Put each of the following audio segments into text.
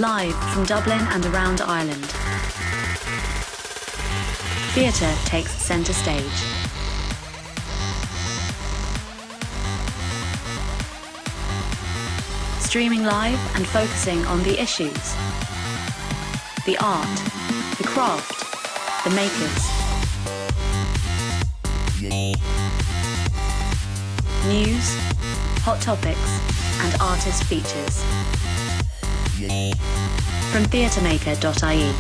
Live from Dublin and around Ireland, theatre takes centre stage. Streaming live and focusing on the issues, the art, the craft, the makers. News, hot topics, and artist features. From theatremaker.ie.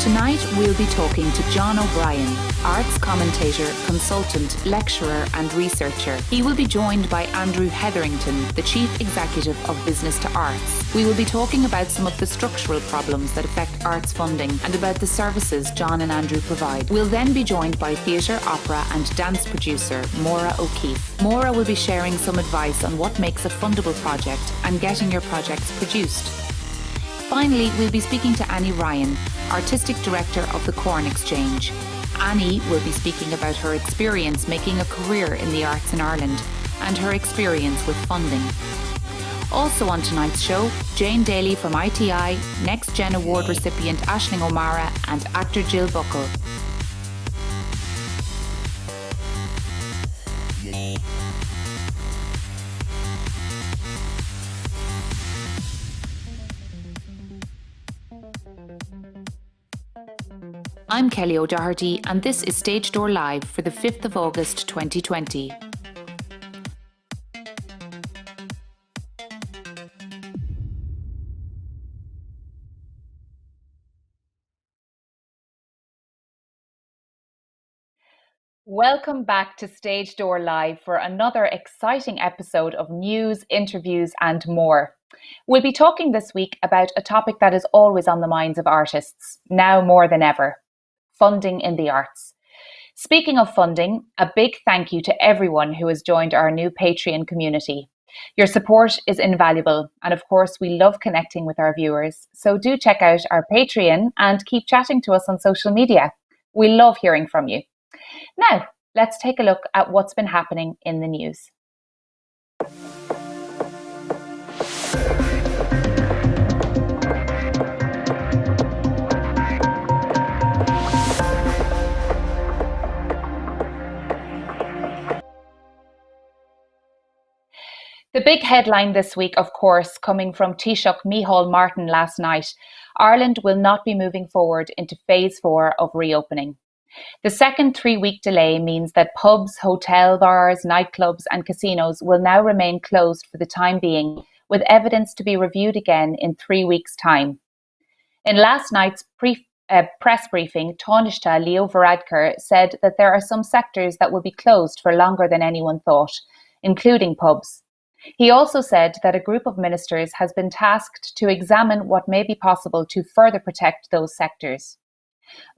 Tonight we'll be talking to John O'Brien, arts commentator, consultant, lecturer and researcher. He will be joined by Andrew Hetherington, the Chief Executive of Business to Arts. We will be talking about some of the structural problems that affect arts funding and about the services John and Andrew provide. We'll then be joined by theatre, opera and dance producer Maura O'Keeffe. Maura will be sharing some advice on what makes a fundable project and getting your projects produced. Finally, we'll be speaking to Annie Ryan, Artistic Director of the Corn Exchange. Annie will be speaking about her experience making a career in the arts in Ireland and her experience with funding. Also on tonight's show, Jane Daly from ITI, Next Gen Award recipient Aisling O'Meara and actor Gillian Buckle. I'm Kelly O'Doherty and this is Stage Door Live for the 5th of August 2020. Welcome back to Stage Door Live for another exciting episode of news, interviews and more. We'll be talking this week about a topic that is always on the minds of artists, now more than ever. Funding in the arts. Speaking of funding, a big thank you to everyone who has joined our new Patreon community. Your support is invaluable, and of course we love connecting with our viewers, so do check out our Patreon and keep chatting to us on social media. We love hearing from you. Now, let's take a look at what's been happening in the news. The big headline this week, of course, coming from Taoiseach Micheál Martin last night, Ireland will not be moving forward into phase 4 of reopening. The second 3-week delay means that pubs, hotel bars, nightclubs and casinos will now remain closed for the time being, with evidence to be reviewed again in 3 weeks' time. In last night's press briefing, Taoiseach Leo Varadkar said that there are some sectors that will be closed for longer than anyone thought, including pubs. He also said that a group of ministers has been tasked to examine what may be possible to further protect those sectors.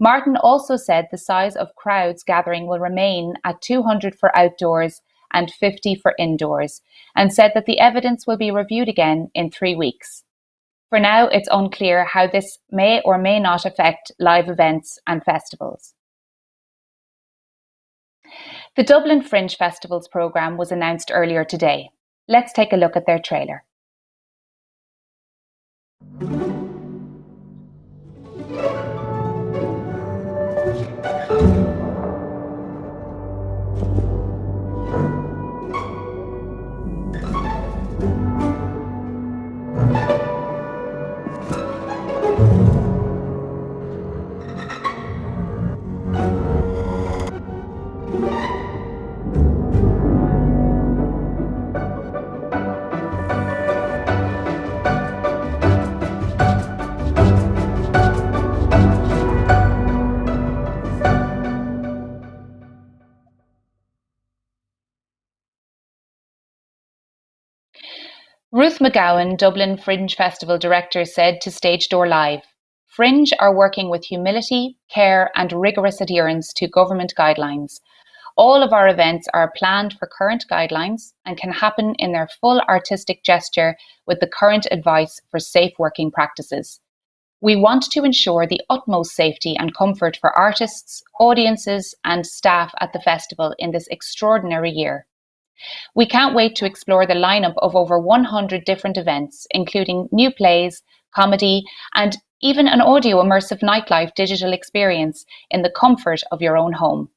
Martin also said the size of crowds gathering will remain at 200 for outdoors and 50 for indoors, and said that the evidence will be reviewed again in 3 weeks. For now, it's unclear how this may or may not affect live events and festivals. The Dublin Fringe Festivals programme was announced earlier today. Let's take a look at their trailer. Ruth McGowan, Dublin Fringe Festival Director, said to Stage Door Live, "Fringe are working with humility, care and rigorous adherence to government guidelines. All of our events are planned for current guidelines and can happen in their full artistic gesture with the current advice for safe working practices. We want to ensure the utmost safety and comfort for artists, audiences and staff at the festival in this extraordinary year. We can't wait to explore the lineup of over 100 different events, including new plays, comedy, and even an audio immersive nightlife digital experience in the comfort of your own home.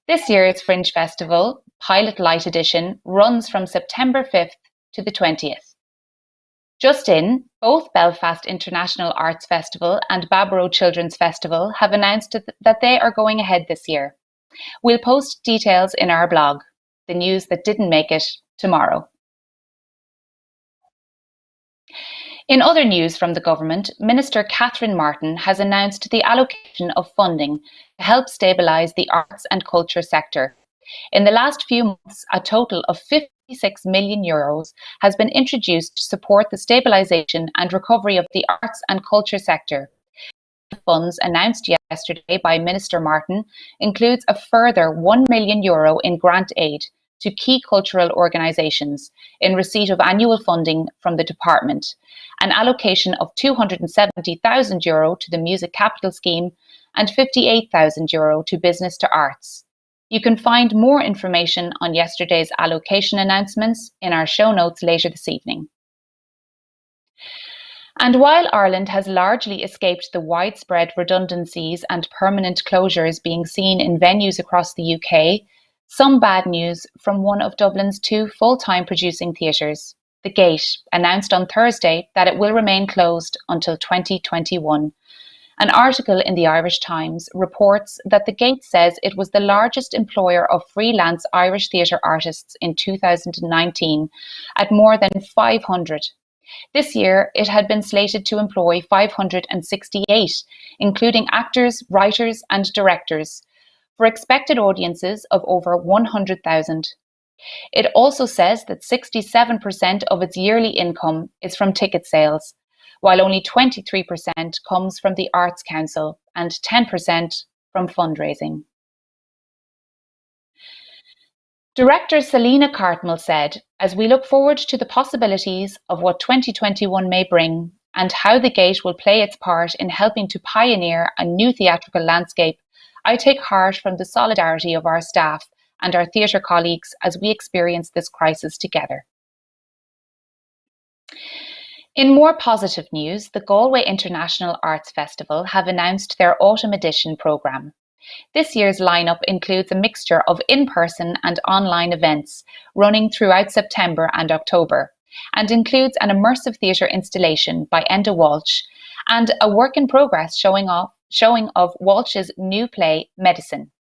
This year's Fringe Festival, Pilot Light Edition, runs from September 5th to the 20th. Just in, both Belfast International Arts Festival and Barbaro Children's Festival have announced that they are going ahead this year. We'll post details in our blog, The News That Didn't Make It, tomorrow. In other news from the government, Minister Catherine Martin has announced the allocation of funding to help stabilise the arts and culture sector. In the last few months, a total of €56 million has been introduced to support the stabilisation and recovery of the arts and culture sector. The funds announced yesterday by Minister Martin includes a further €1 million in grant aid to key cultural organisations in receipt of annual funding from the department, an allocation of €270,000 to the Music Capital Scheme and €58,000 to Business to Arts. You can find more information on yesterday's allocation announcements in our show notes later this evening. And while Ireland has largely escaped the widespread redundancies and permanent closures being seen in venues across the UK, some bad news from one of Dublin's two full-time producing theatres. The Gate announced on Thursday that it will remain closed until 2021. An article in the Irish Times reports that the Gate says it was the largest employer of freelance Irish theatre artists in 2019 at more than 500. This year, it had been slated to employ 568, including actors, writers and directors, for expected audiences of over 100,000. It also says that 67% of its yearly income is from ticket sales, while only 23% comes from the Arts Council and 10% from fundraising. Director Selena Cartmel said, "As we look forward to the possibilities of what 2021 may bring and how the Gate will play its part in helping to pioneer a new theatrical landscape, I take heart from the solidarity of our staff and our theatre colleagues as we experience this crisis together." In more positive news, the Galway International Arts Festival have announced their autumn edition programme. This year's lineup includes a mixture of in-person and online events running throughout September and October, and includes an immersive theatre installation by Enda Walsh and a work in progress showing of Walsh's new play, Medicine.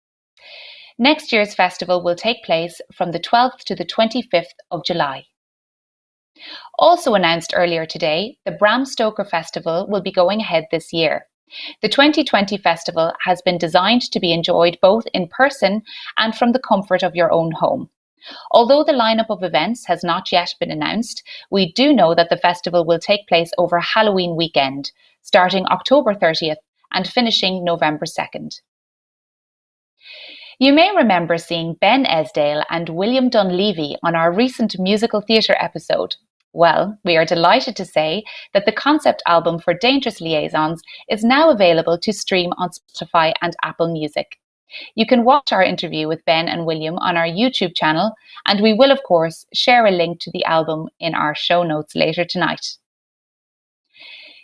Next year's festival will take place from the 12th to the 25th of July. Also announced earlier today, the Bram Stoker Festival will be going ahead this year. The 2020 festival has been designed to be enjoyed both in person and from the comfort of your own home. Although the lineup of events has not yet been announced, we do know that the festival will take place over Halloween weekend, starting October 30th and finishing November 2nd. You may remember seeing Ben Esdale and William Dunleavy on our recent musical theatre episode. Well, we are delighted to say that the concept album for Dangerous Liaisons is now available to stream on Spotify and Apple Music. You can watch our interview with Ben and William on our YouTube channel, and we will, of course, share a link to the album in our show notes later tonight.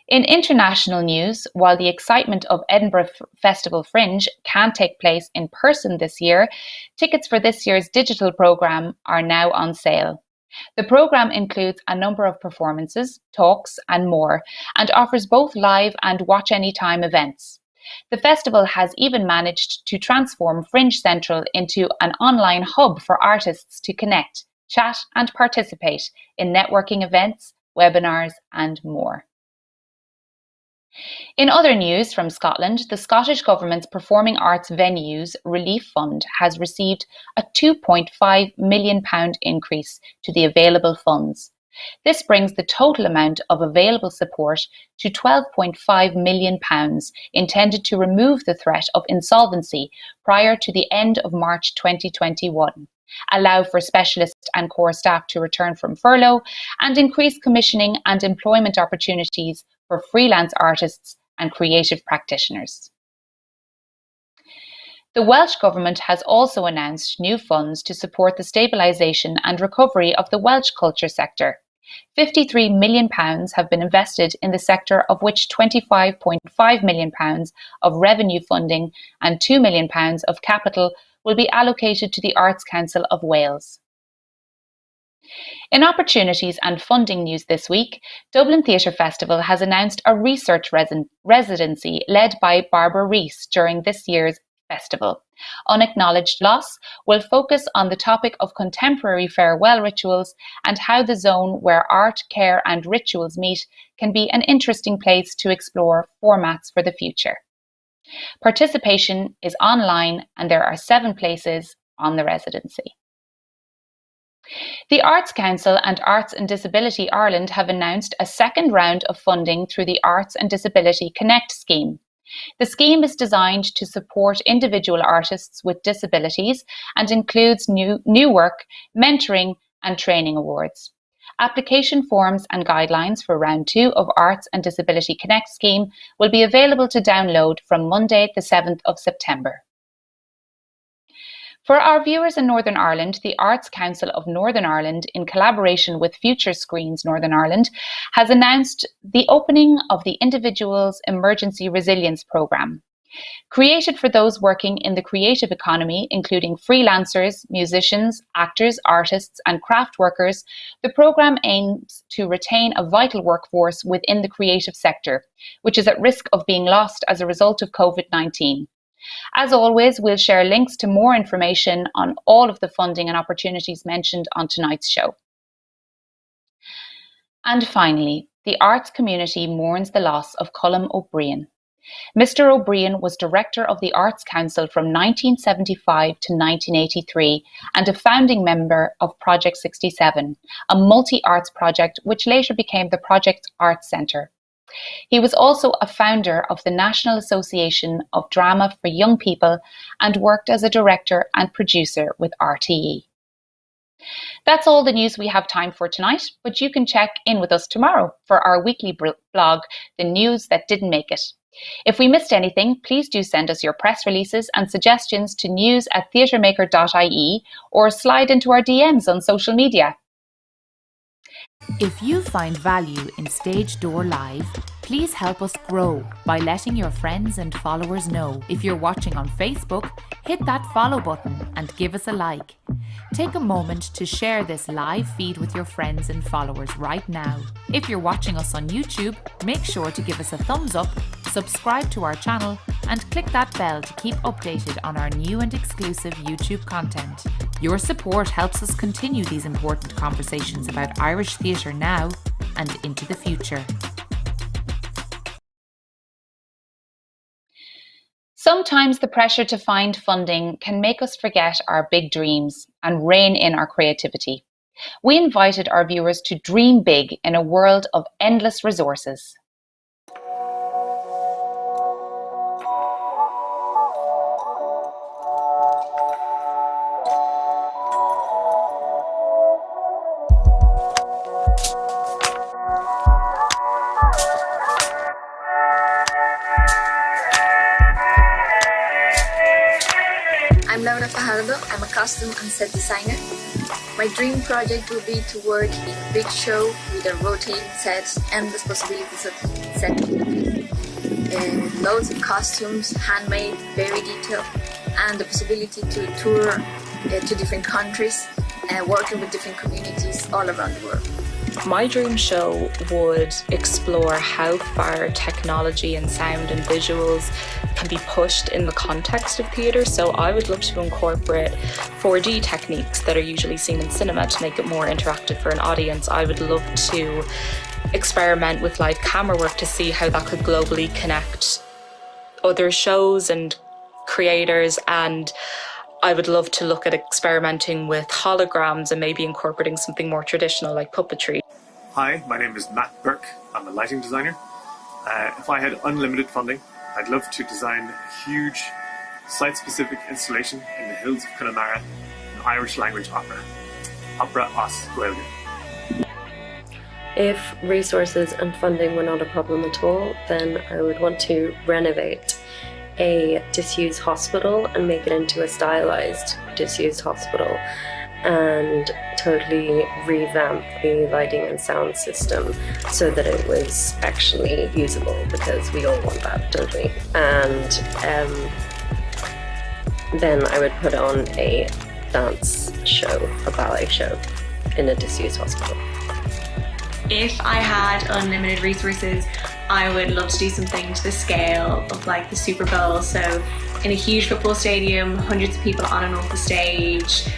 In international news, while the excitement of Edinburgh Festival Fringe can take place in person this year, tickets for this year's digital programme are now on sale. The programme includes a number of performances, talks and more, and offers both live and watch anytime events. The festival has even managed to transform Fringe Central into an online hub for artists to connect, chat and participate in networking events, webinars and more. In other news from Scotland, the Scottish Government's Performing Arts Venues Relief Fund has received a £2.5 million increase to the available funds. This brings the total amount of available support to £12.5 million, intended to remove the threat of insolvency prior to the end of March 2021, allow for specialist and core staff to return from furlough, and increase commissioning and employment opportunities for freelance artists and creative practitioners. The Welsh Government has also announced new funds to support the stabilisation and recovery of the Welsh culture sector. £53 million have been invested in the sector, of which £25.5 million of revenue funding and £2 million of capital will be allocated to the Arts Council of Wales. In opportunities and funding news this week, Dublin Theatre Festival has announced a research residency led by Barbara Rees during this year's festival. Unacknowledged Loss will focus on the topic of contemporary farewell rituals and how the zone where art, care and rituals meet can be an interesting place to explore formats for the future. Participation is online and there are 7 places on the residency. The Arts Council and Arts and Disability Ireland have announced a second round of funding through the Arts and Disability Connect scheme. The scheme is designed to support individual artists with disabilities and includes new work, mentoring and training awards. Application forms and guidelines for round 2 of Arts and Disability Connect scheme will be available to download from Monday the 7th of September. For our viewers in Northern Ireland, the Arts Council of Northern Ireland, in collaboration with Future Screens Northern Ireland, has announced the opening of the Individuals Emergency Resilience Programme. Created for those working in the creative economy, including freelancers, musicians, actors, artists and craft workers, the programme aims to retain a vital workforce within the creative sector, which is at risk of being lost as a result of COVID-19. As always, we'll share links to more information on all of the funding and opportunities mentioned on tonight's show. And finally, the arts community mourns the loss of Colm O'Brien. Mr. O'Brien was director of the Arts Council from 1975 to 1983 and a founding member of Project 67, a multi-arts project which later became the Project Arts Centre. He was also a founder of the National Association of Drama for Young People and worked as a director and producer with RTE. That's all the news we have time for tonight, but you can check in with us tomorrow for our weekly blog, The News That Didn't Make It. If we missed anything, please do send us your press releases and suggestions to news@theatremaker.ie or slide into our DMs on social media. If you find value in Stage Door Live, please help us grow by letting your friends and followers know. If you're watching on Facebook, hit that follow button and give us a like. Take a moment to share this live feed with your friends and followers right now. If you're watching us on YouTube, make sure to give us a thumbs up, subscribe to our channel and click that bell to keep updated on our new and exclusive YouTube content. Your support helps us continue these important conversations about Irish theatre now and into the future. Sometimes the pressure to find funding can make us forget our big dreams and rein in our creativity. We invited our viewers to dream big in a world of endless resources. I'm a costume and set designer. My dream project will be to work in a big show with a rotating set, endless possibilities of set activities, loads of costumes, handmade, very detailed, and the possibility to tour to different countries and working with different communities all around the world. My dream show would explore how far technology and sound and visuals can be pushed in the context of theatre. So I would love to incorporate 4D techniques that are usually seen in cinema to make it more interactive for an audience. I would love to experiment with live camera work to see how that could globally connect other shows and creators, and I would love to look at experimenting with holograms and maybe incorporating something more traditional like puppetry. Hi, my name is Matt Burke. I'm a lighting designer. If I had unlimited funding, I'd love to design a huge site-specific installation in the hills of Connemara, an Irish language opera. Opera Os Gaeilge. If resources and funding were not a problem at all, then I would want to renovate a disused hospital and make it into a stylized disused hospital, and totally revamp the lighting and sound system so that it was actually usable, because we all want that, don't we? And then I would put on a dance show, a ballet show in a disused hospital. If I had unlimited resources, I would love to do something to the scale of like the Super Bowl. So in a huge football stadium, hundreds of people on and off the stage,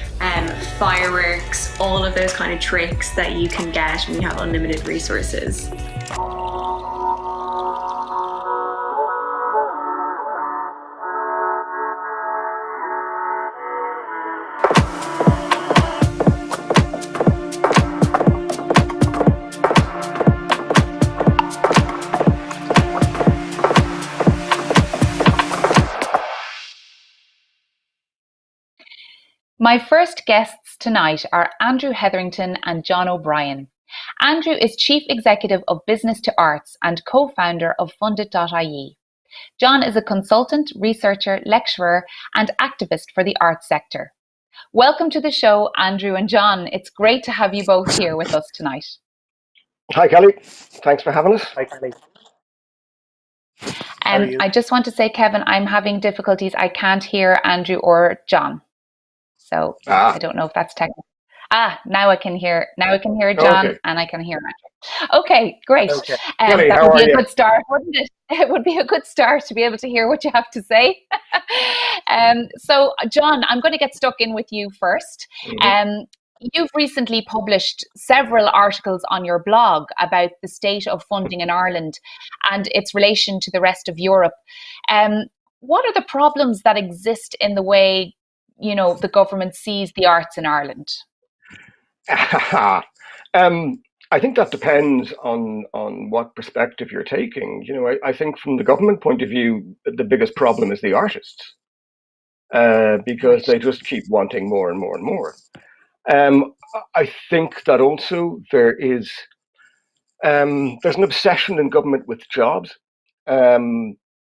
fireworks, all of those kind of tricks that you can get when you have unlimited resources. My first guests tonight are Andrew Hetherington and John O'Brien. Andrew is Chief Executive of Business to Arts and co-founder of Fundit.ie. John is a consultant, researcher, lecturer and activist for the arts sector. Welcome to the show, Andrew and John. It's great to have you both here with us tonight. Hi, Kelly. Thanks for having us. Hi, Kelly. I just want to say, Kevin, I'm having difficulties. I can't hear Andrew or John. So I don't know if that's technical. Now I can hear John, and I can hear Andrew. Okay, great. Okay. That would be a good start, wouldn't it? It would be a good start to be able to hear what you have to say. So, John, I'm going to get stuck in with you first. Mm-hmm. You've recently published several articles on your blog about the state of funding in Ireland and its relation to the rest of Europe. What are the problems that exist in the way, you know, the government sees the arts in Ireland? I think that depends on what perspective you're taking. You know, I think from the government point of view, the biggest problem is the artists, because they just keep wanting more and more and more. I think that also there's an obsession in government with jobs.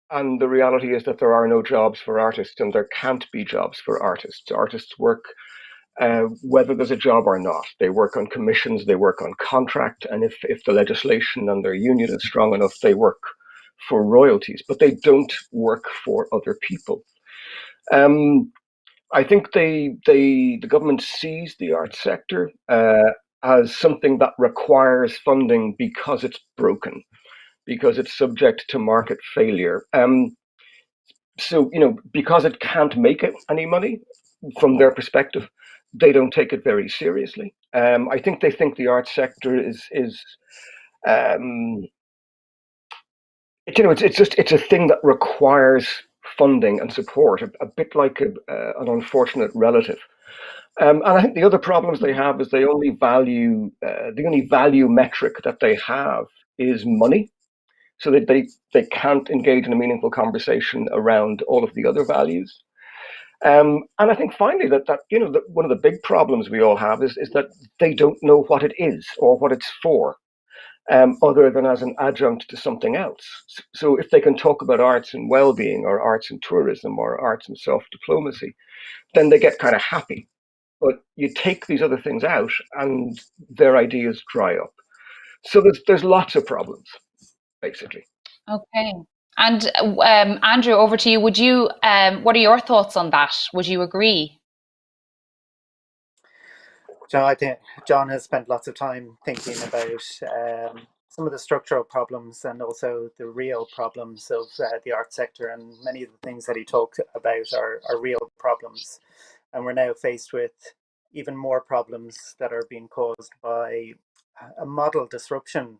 And the reality is that there are no jobs for artists, and there can't be jobs for artists. Artists work whether there's a job or not. They work on commissions, they work on contract, and if the legislation and their union is strong enough, they work for royalties, but they don't work for other people. I think the government sees the arts sector as something that requires funding because it's broken, because it's subject to market failure. So, you know, because it can't make it any money, from their perspective, they don't take it very seriously. I think they think the arts sector is it's a thing that requires funding and support, a bit like an unfortunate relative. And I think the other problems they have is the only value metric that they have is money. So that they can't engage in a meaningful conversation around all of the other values. And I think finally that one of the big problems we all have is that they don't know what it is or what it's for, other than as an adjunct to something else. So if they can talk about arts and well-being or arts and tourism or arts and self-diplomacy, then they get kind of happy. But you take these other things out and their ideas dry up. So there's lots of problems, basically. Okay. And Andrew, over to you. Would you? What are your thoughts on that? Would you agree? John, I think John has spent lots of time thinking about some of the structural problems and also the real problems of the arts sector, and many of the things that he talked about are real problems. And we're now faced with even more problems that are being caused by a model disruption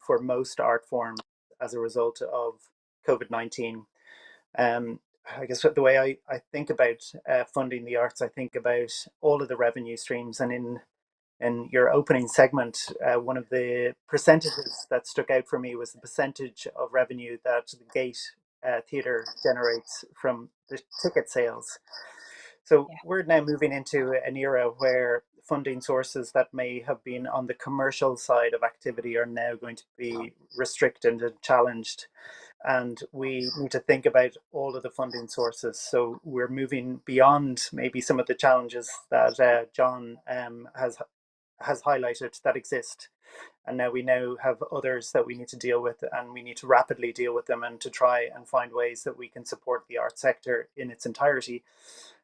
for most art forms as a result of COVID-19. I guess the way I think about funding the arts, I think about all of the revenue streams. And in your opening segment, one of the percentages that stuck out for me was the percentage of revenue that the Gate Theatre generates from the ticket sales. So we're now moving into an era where funding sources that may have been on the commercial side of activity are now going to be restricted and challenged. And we need to think about all of the funding sources. So we're moving beyond maybe some of the challenges that John has highlighted that exist. And now we have others that we need to deal with, and we need to rapidly deal with them and to try and find ways that we can support the art sector in its entirety,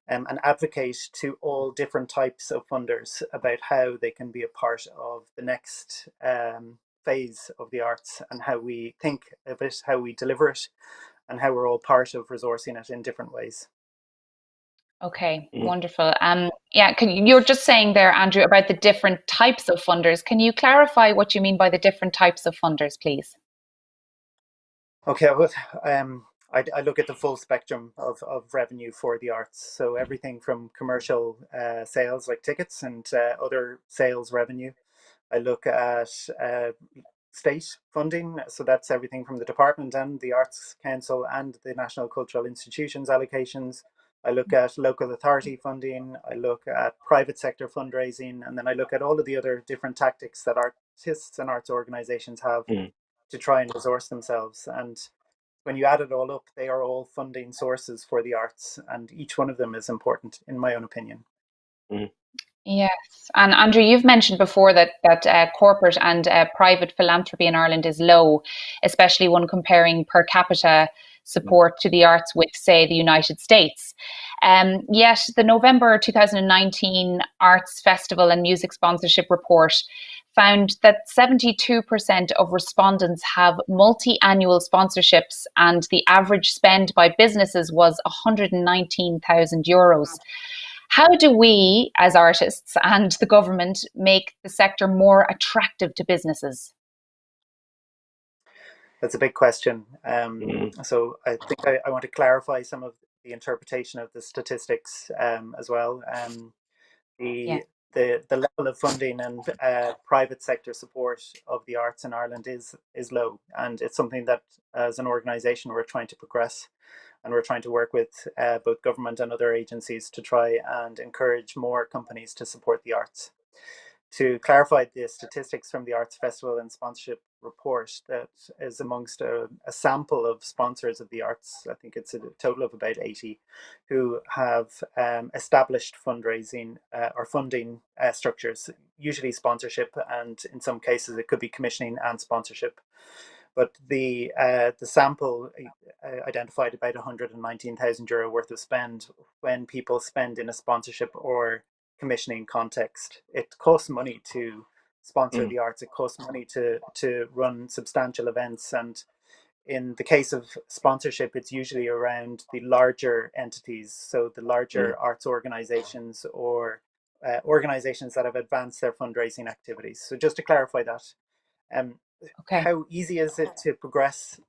and advocate to all different types of funders about how they can be a part of the next phase of the arts, and how we think of it, how we deliver it, and how we're all part of resourcing it in different ways. Okay, wonderful. Yeah, you're just saying there, Andrew, about the different types of funders. Can you clarify what you mean by the different types of funders, please? Okay, well, I look at the full spectrum of revenue for the arts. So everything from commercial sales like tickets and other sales revenue. I look at state funding. So that's everything from the department and the Arts Council and the National Cultural Institutions allocations. I look at local authority funding. I look at private sector fundraising. And then I look at all of the other different tactics that artists and arts organizations have to try and resource themselves. And when you add it all up, they are all funding sources for the arts, and each one of them is important, in my own opinion. Yes, and Andrew, you've mentioned before that corporate and private philanthropy in Ireland is low, especially when comparing per capita support to the arts with, say, the United States. Yet the November 2019 Arts Festival and Music Sponsorship Report found that 72% of respondents have multi-annual sponsorships, and the average spend by businesses was €119,000. How do we, as artists and the government, make the sector more attractive to businesses? That's a big question. So I think I want to clarify some of the interpretation of the statistics as well. The level of funding and private sector support of the arts in Ireland is low, and it's something that as an organisation we're trying to progress, and we're trying to work with both government and other agencies to try and encourage more companies to support the arts. To clarify the statistics from the Arts Festival and Sponsorship Report, that is amongst a sample of sponsors of the arts. I think it's a total of about 80 who have established fundraising or funding structures, usually sponsorship, and in some cases it could be commissioning and sponsorship. But the sample identified about €119,000 worth of spend when people spend in a sponsorship or commissioning context. It costs money to sponsor the arts. It costs money to run substantial events, and in the case of sponsorship, it's usually around the larger entities, so the larger arts organizations or organizations that have advanced their fundraising activities. So just to clarify that, how easy is it to progress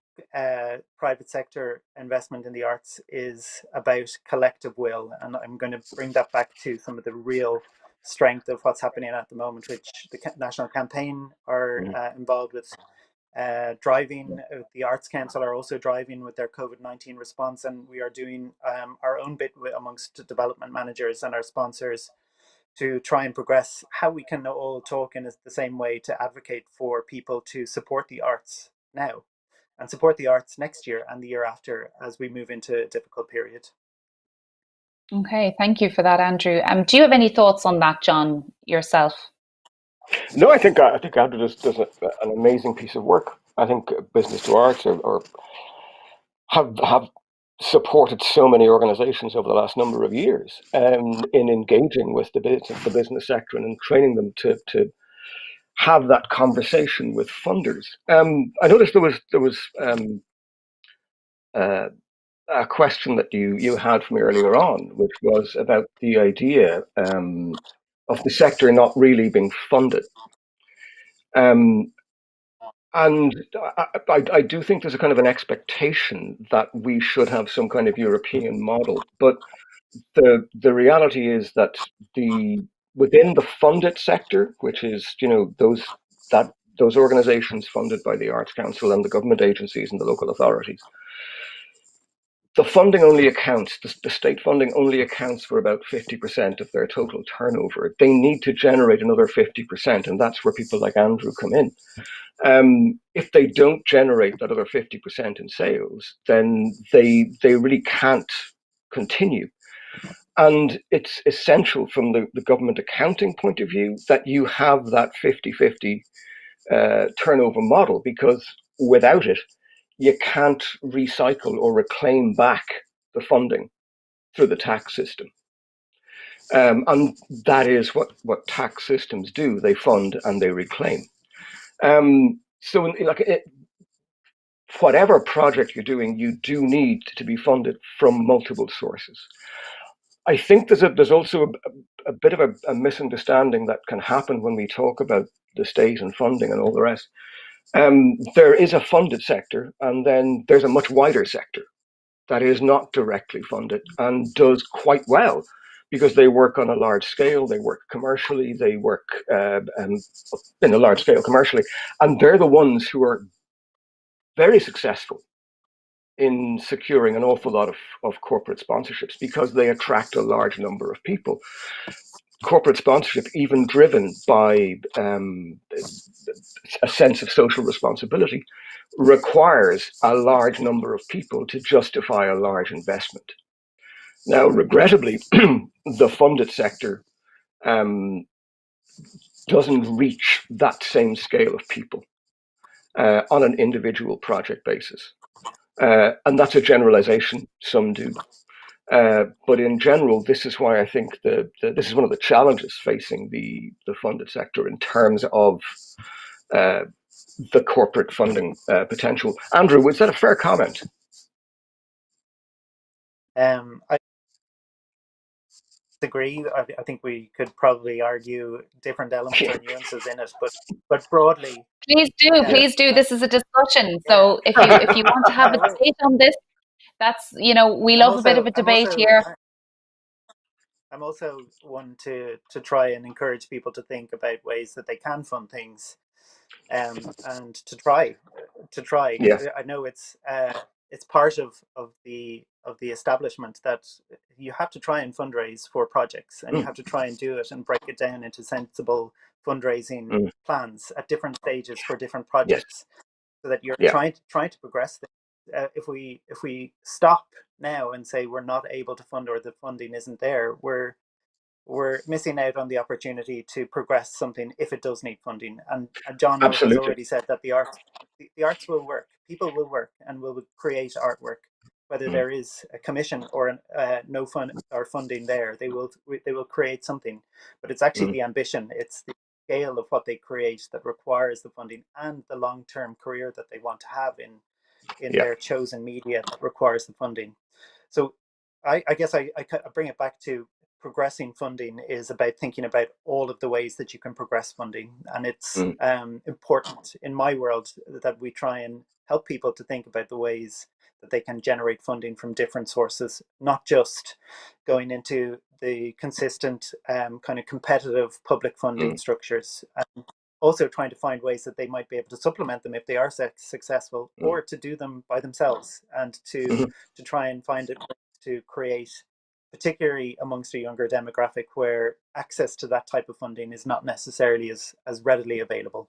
private sector investment in the arts is about collective will, and I'm going to bring that back to some of the real strength of what's happening at the moment, which the National Campaign are involved with driving. The Arts Council are also driving with their COVID-19 response, and we are doing our own bit amongst development managers and our sponsors to try and progress how we can all talk in the same way to advocate for people to support the arts now and support the arts next year and the year after as we move into a difficult period. Okay, thank you for that, Andrew. Do you have any thoughts on that, John, yourself? No, I think Andrew does an amazing piece of work. I think Business to Arts or have supported so many organizations over the last number of years in engaging with the business sector and in training them to have that conversation with funders. I noticed there was a question that you had from earlier on, which was about the idea of the sector not really being funded. And I do think there's a kind of an expectation that we should have some kind of European model, but the reality is that within the funded sector, which is those organizations funded by the Arts Council and the government agencies and the local authorities, the funding only accounts, the state funding only accounts for about 50% of their total turnover. They need to generate another 50%, and that's where people like Andrew come in. If they don't generate that other 50% in sales, then they really can't continue. And it's essential from the government accounting point of view that you have that 50-50 turnover model, because without it, you can't recycle or reclaim back the funding through the tax system. And that is what tax systems do. They fund and they reclaim. So whatever project you're doing, you do need to be funded from multiple sources. I think there's also a bit of a misunderstanding that can happen when we talk about the state and funding and all the rest. There is a funded sector, and then there's a much wider sector that is not directly funded and does quite well because they work on a large scale, they work commercially, they work in a large scale commercially, and they're the ones who are very successful in securing an awful lot of corporate sponsorships because they attract a large number of people. Corporate sponsorship, even driven by a sense of social responsibility, requires a large number of people to justify a large investment. Now, regrettably, the funded sector doesn't reach that same scale of people on an individual project basis. And that's a generalization, some do. But in general, this is why I think this is one of the challenges facing the funded sector in terms of the corporate funding potential. Andrew, was that a fair comment? I disagree. I think we could probably argue different elements or nuances in it, but broadly. Please do. This is a discussion. So if you want to have a debate on this, that's, we love a bit of a debate here. I'm also one to try and encourage people to think about ways that they can fund things, and to try. Yeah. I know it's part of the establishment that you have to try and fundraise for projects, and you have to try and do it and break it down into sensible fundraising plans at different stages for different projects, so that you're trying to progress things. If we stop now and say we're not able to fund, or the funding isn't there, we're missing out on the opportunity to progress something if it does need funding. And John has already said that the arts will work. People will work and will create artwork, whether there is a commission or no fund or funding there. They will create something, but it's actually the ambition. It's the scale of what they create that requires the funding, and the long-term career that they want to have in their chosen media that requires the funding. So I guess I bring it back to progressing funding is about thinking about all of the ways that you can progress funding. And it's important in my world that we try and help people to think about the ways that they can generate funding from different sources, not just going into the consistent kind of competitive public funding structures, and also trying to find ways that they might be able to supplement them if they are successful, or to do them by themselves, and to try and find it to create, particularly amongst a younger demographic where access to that type of funding is not necessarily as readily available.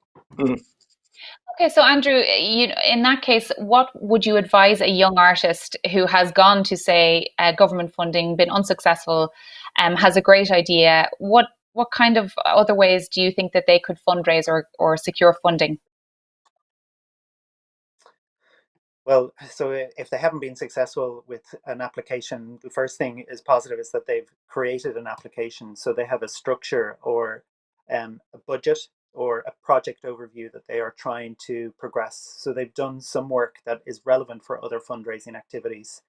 Okay, so Andrew, in that case, what would you advise a young artist who has gone to, say, government funding, been unsuccessful, has a great idea? What kind of other ways do you think that they could fundraise or secure funding? Well, so if they haven't been successful with an application, the first thing is positive is that they've created an application. So they have a structure or a budget or a project overview that they are trying to progress. So they've done some work that is relevant for other fundraising activities.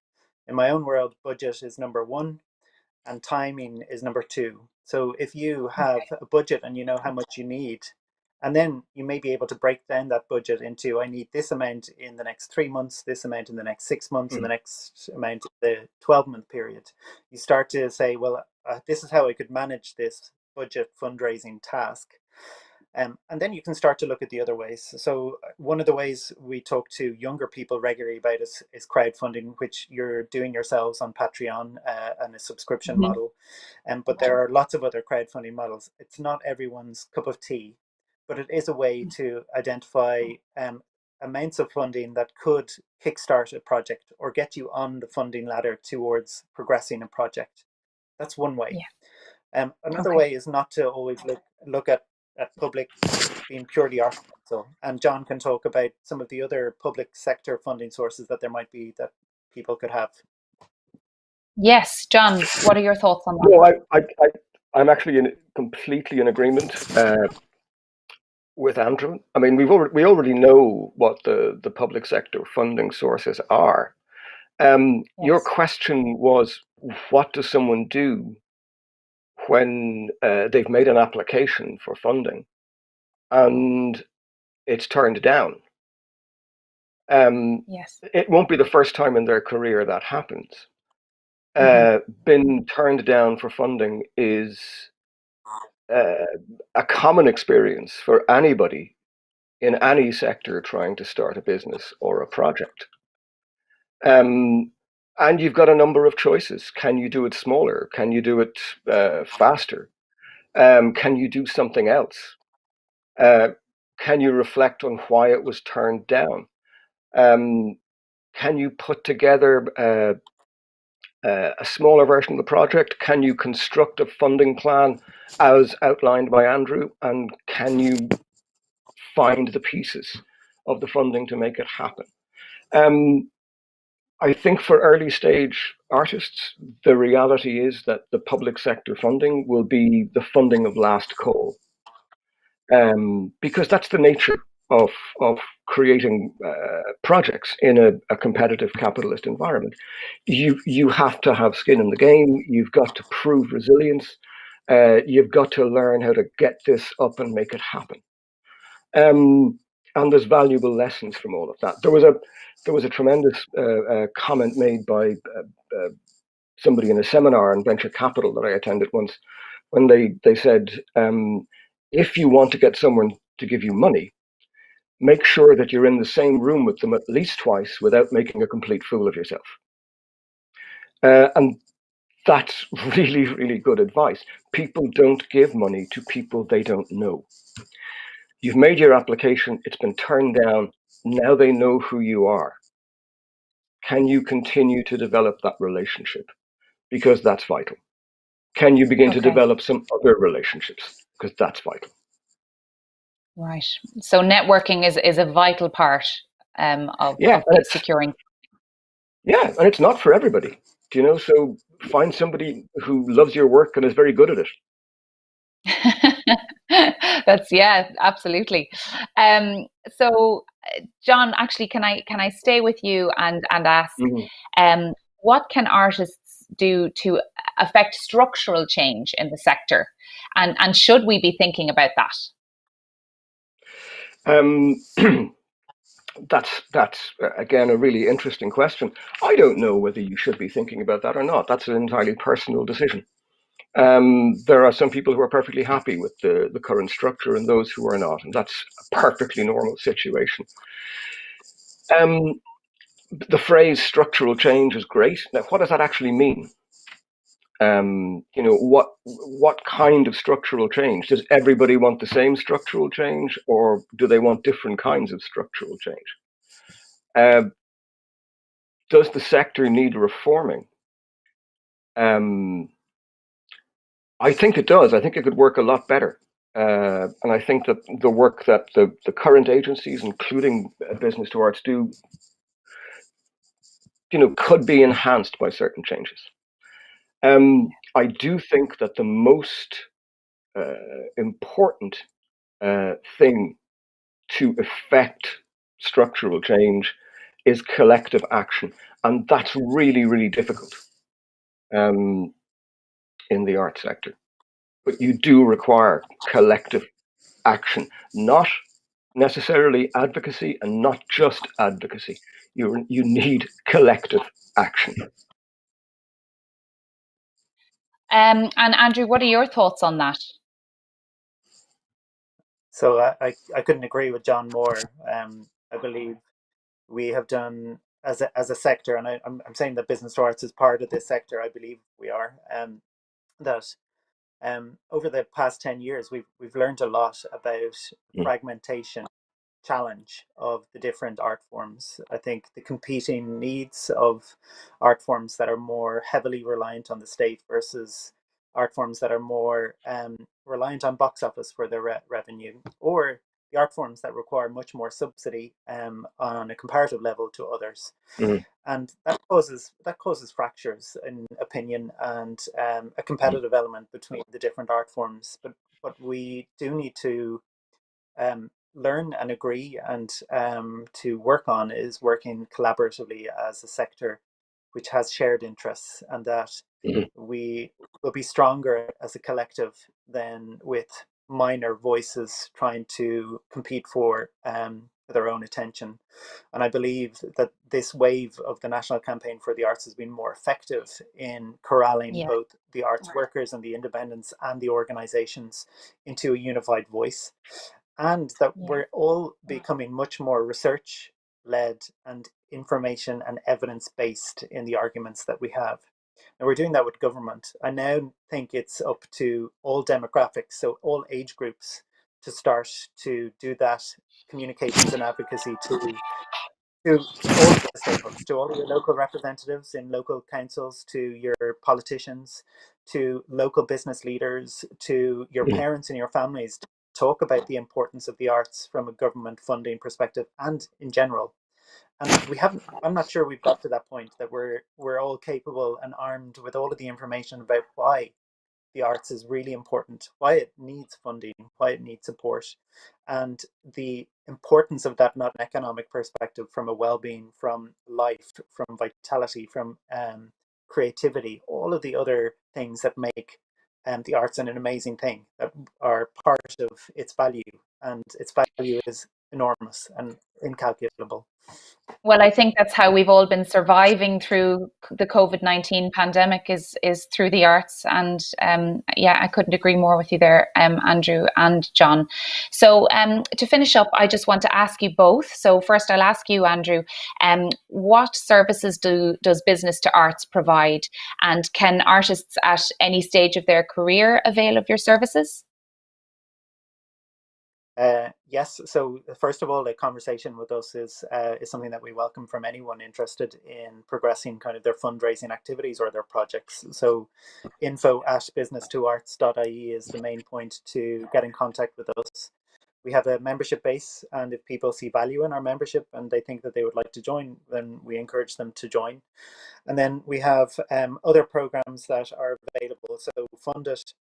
In my own world, budget is number one and timing is number two. So if you have a budget and you know how much you need, and then you may be able to break down that budget into, I need this amount in the next 3 months, this amount in the next 6 months, and the next amount in the 12-month period. You start to say, well, this is how I could manage this budget fundraising task. And then you can start to look at the other ways. So one of the ways we talk to younger people regularly about is crowdfunding, which you're doing yourselves on Patreon and a subscription model. But there are lots of other crowdfunding models. It's not everyone's cup of tea, but it is a way to identify amounts of funding that could kickstart a project or get you on the funding ladder towards progressing a project. That's one way. Another way is not to always look at public being purely art council. And John can talk about some of the other public sector funding sources that there might be that people could have. Yes, John, what are your thoughts on that? No, I'm actually completely in agreement with Andrew. I mean, we already know what the public sector funding sources are. Your question was, what does someone do when they've made an application for funding and it's turned down? It won't be the first time in their career that happens. Been turned down for funding is a common experience for anybody in any sector trying to start a business or a project. And you've got a number of choices. Can you do it smaller? Can you do it faster? Can you do something else? Can you reflect on why it was turned down? Can you put together a smaller version of the project? Can you construct a funding plan as outlined by Andrew? And can you find the pieces of the funding to make it happen? I think for early stage artists, the reality is that the public sector funding will be the funding of last call, because that's the nature of creating projects in a competitive capitalist environment. You have to have skin in the game. You've got to prove resilience. You've got to learn how to get this up and make it happen. And there's valuable lessons from all of that. There was a tremendous comment made by somebody in a seminar on venture capital that I attended once, when they said, if you want to get someone to give you money, make sure that you're in the same room with them at least twice without making a complete fool of yourself. And that's really, really good advice. People don't give money to people they don't know. You've made your application, it's been turned down, now they know who you are. Can you continue to develop that relationship? Because that's vital. Can you begin to develop some other relationships? Because that's vital. Right. So networking is a vital part of securing. Yeah, and it's not for everybody. Do you know? So find somebody who loves your work and is very good at it. That's absolutely. So John, actually, can I stay with you and ask, what can artists do to affect structural change in the sector, and should we be thinking about that? That's again a really interesting question. I don't know whether you should be thinking about that or not. That's an entirely personal decision. There are some people who are perfectly happy with the current structure and those who are not, and that's a perfectly normal situation. The phrase structural change is great. Now, what does that actually mean? What kind of structural change? Does everybody want the same structural change, or do they want different kinds of structural change? Does the sector need reforming? I think it does. I think it could work a lot better. And I think that the work that the current agencies, including Business to Arts, do, could be enhanced by certain changes. I do think that the most important thing to effect structural change is collective action. And that's really, really difficult in the art sector. But you do require collective action, not necessarily advocacy, and not just advocacy. You need collective action. And Andrew, what are your thoughts on that? So I couldn't agree with John more. I believe we have done as a sector, and I'm saying that business to arts is part of this sector. I believe we are that over the past 10 years we've learned a lot about fragmentation, challenge of the different art forms. I think the competing needs of art forms that are more heavily reliant on the state versus art forms that are more reliant on box office for their revenue, or the art forms that require much more subsidy on a comparative level to others. And that causes fractures in opinion and a competitive element between the different art forms. But what we do need to learn and agree and to work on is working collaboratively as a sector which has shared interests, and that we will be stronger as a collective than with minor voices trying to compete for their own attention. And I believe that this wave of the National Campaign for the Arts has been more effective in corralling both the arts workers and the independents and the organisations into a unified voice, and that we're all becoming much more research led and information and evidence based in the arguments that we have. And we're doing that with government. I now think it's up to all demographics, so all age groups, to start to do that communications and advocacy to all of the stakeholders, to all of your local representatives in local councils, to your politicians, to local business leaders, to your parents and your families, to talk about the importance of the arts from a government funding perspective and in general. And we haven't, I'm not sure we've got to that point that we're all capable and armed with all of the information about why the arts is really important, why it needs funding, why it needs support, and the importance of that, not an economic perspective, from a well-being, from life, from vitality, from creativity, all of the other things that make the arts an amazing thing, that are part of its value, and its value is enormous and incalculable. Well, I think that's how we've all been surviving through the COVID-19 pandemic is through the arts. And I couldn't agree more with you there, Andrew and John. So to finish up, I just want to ask you both. So first I'll ask you, Andrew, what services does Business to Arts provide? And can artists at any stage of their career avail of your services? Yes. So first of all, a conversation with us is something that we welcome from anyone interested in progressing kind of their fundraising activities or their projects. So info@businesstoarts.ie is the main point to get in contact with us. We have a membership base, and if people see value in our membership and they think that they would like to join, then we encourage them to join. And then we have other programs that are available. So Fund It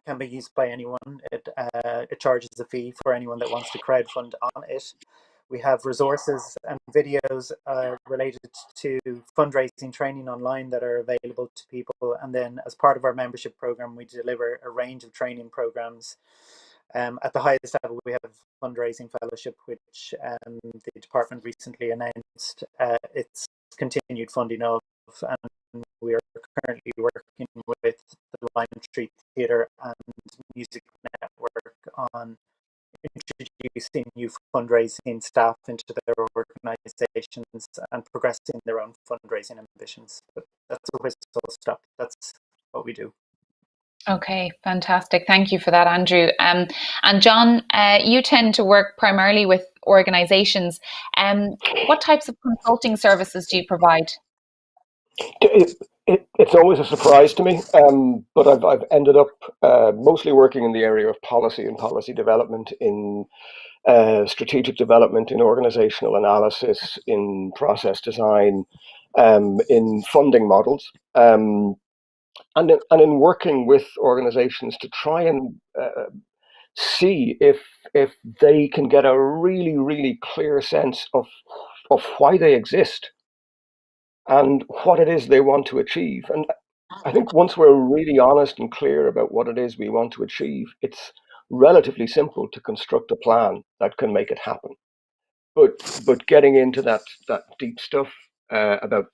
can be used by anyone. It charges a fee for anyone that wants to crowdfund on it. We have resources and videos related to fundraising training online that are available to people. And then as part of our membership program, we deliver a range of training programs. At the highest level, we have fundraising fellowship, which the department recently announced its continued funding of, and we are currently working with the Lime Street Theatre and Music Network on introducing new fundraising staff into their organisations and progressing their own fundraising ambitions. But that's a whistle stop. That's what we do. Okay, fantastic. Thank you for that, Andrew. And John, you tend to work primarily with organisations. What types of consulting services do you provide? It's always a surprise to me, but I've ended up mostly working in the area of policy and policy development, in strategic development, in organizational analysis, in process design, in funding models, and in working with organizations to try and see if they can get a really, really clear sense of why they exist and what it is they want to achieve. And I think once we're really honest and clear about what it is we want to achieve, it's relatively simple to construct a plan that can make it happen. But getting into that deep stuff about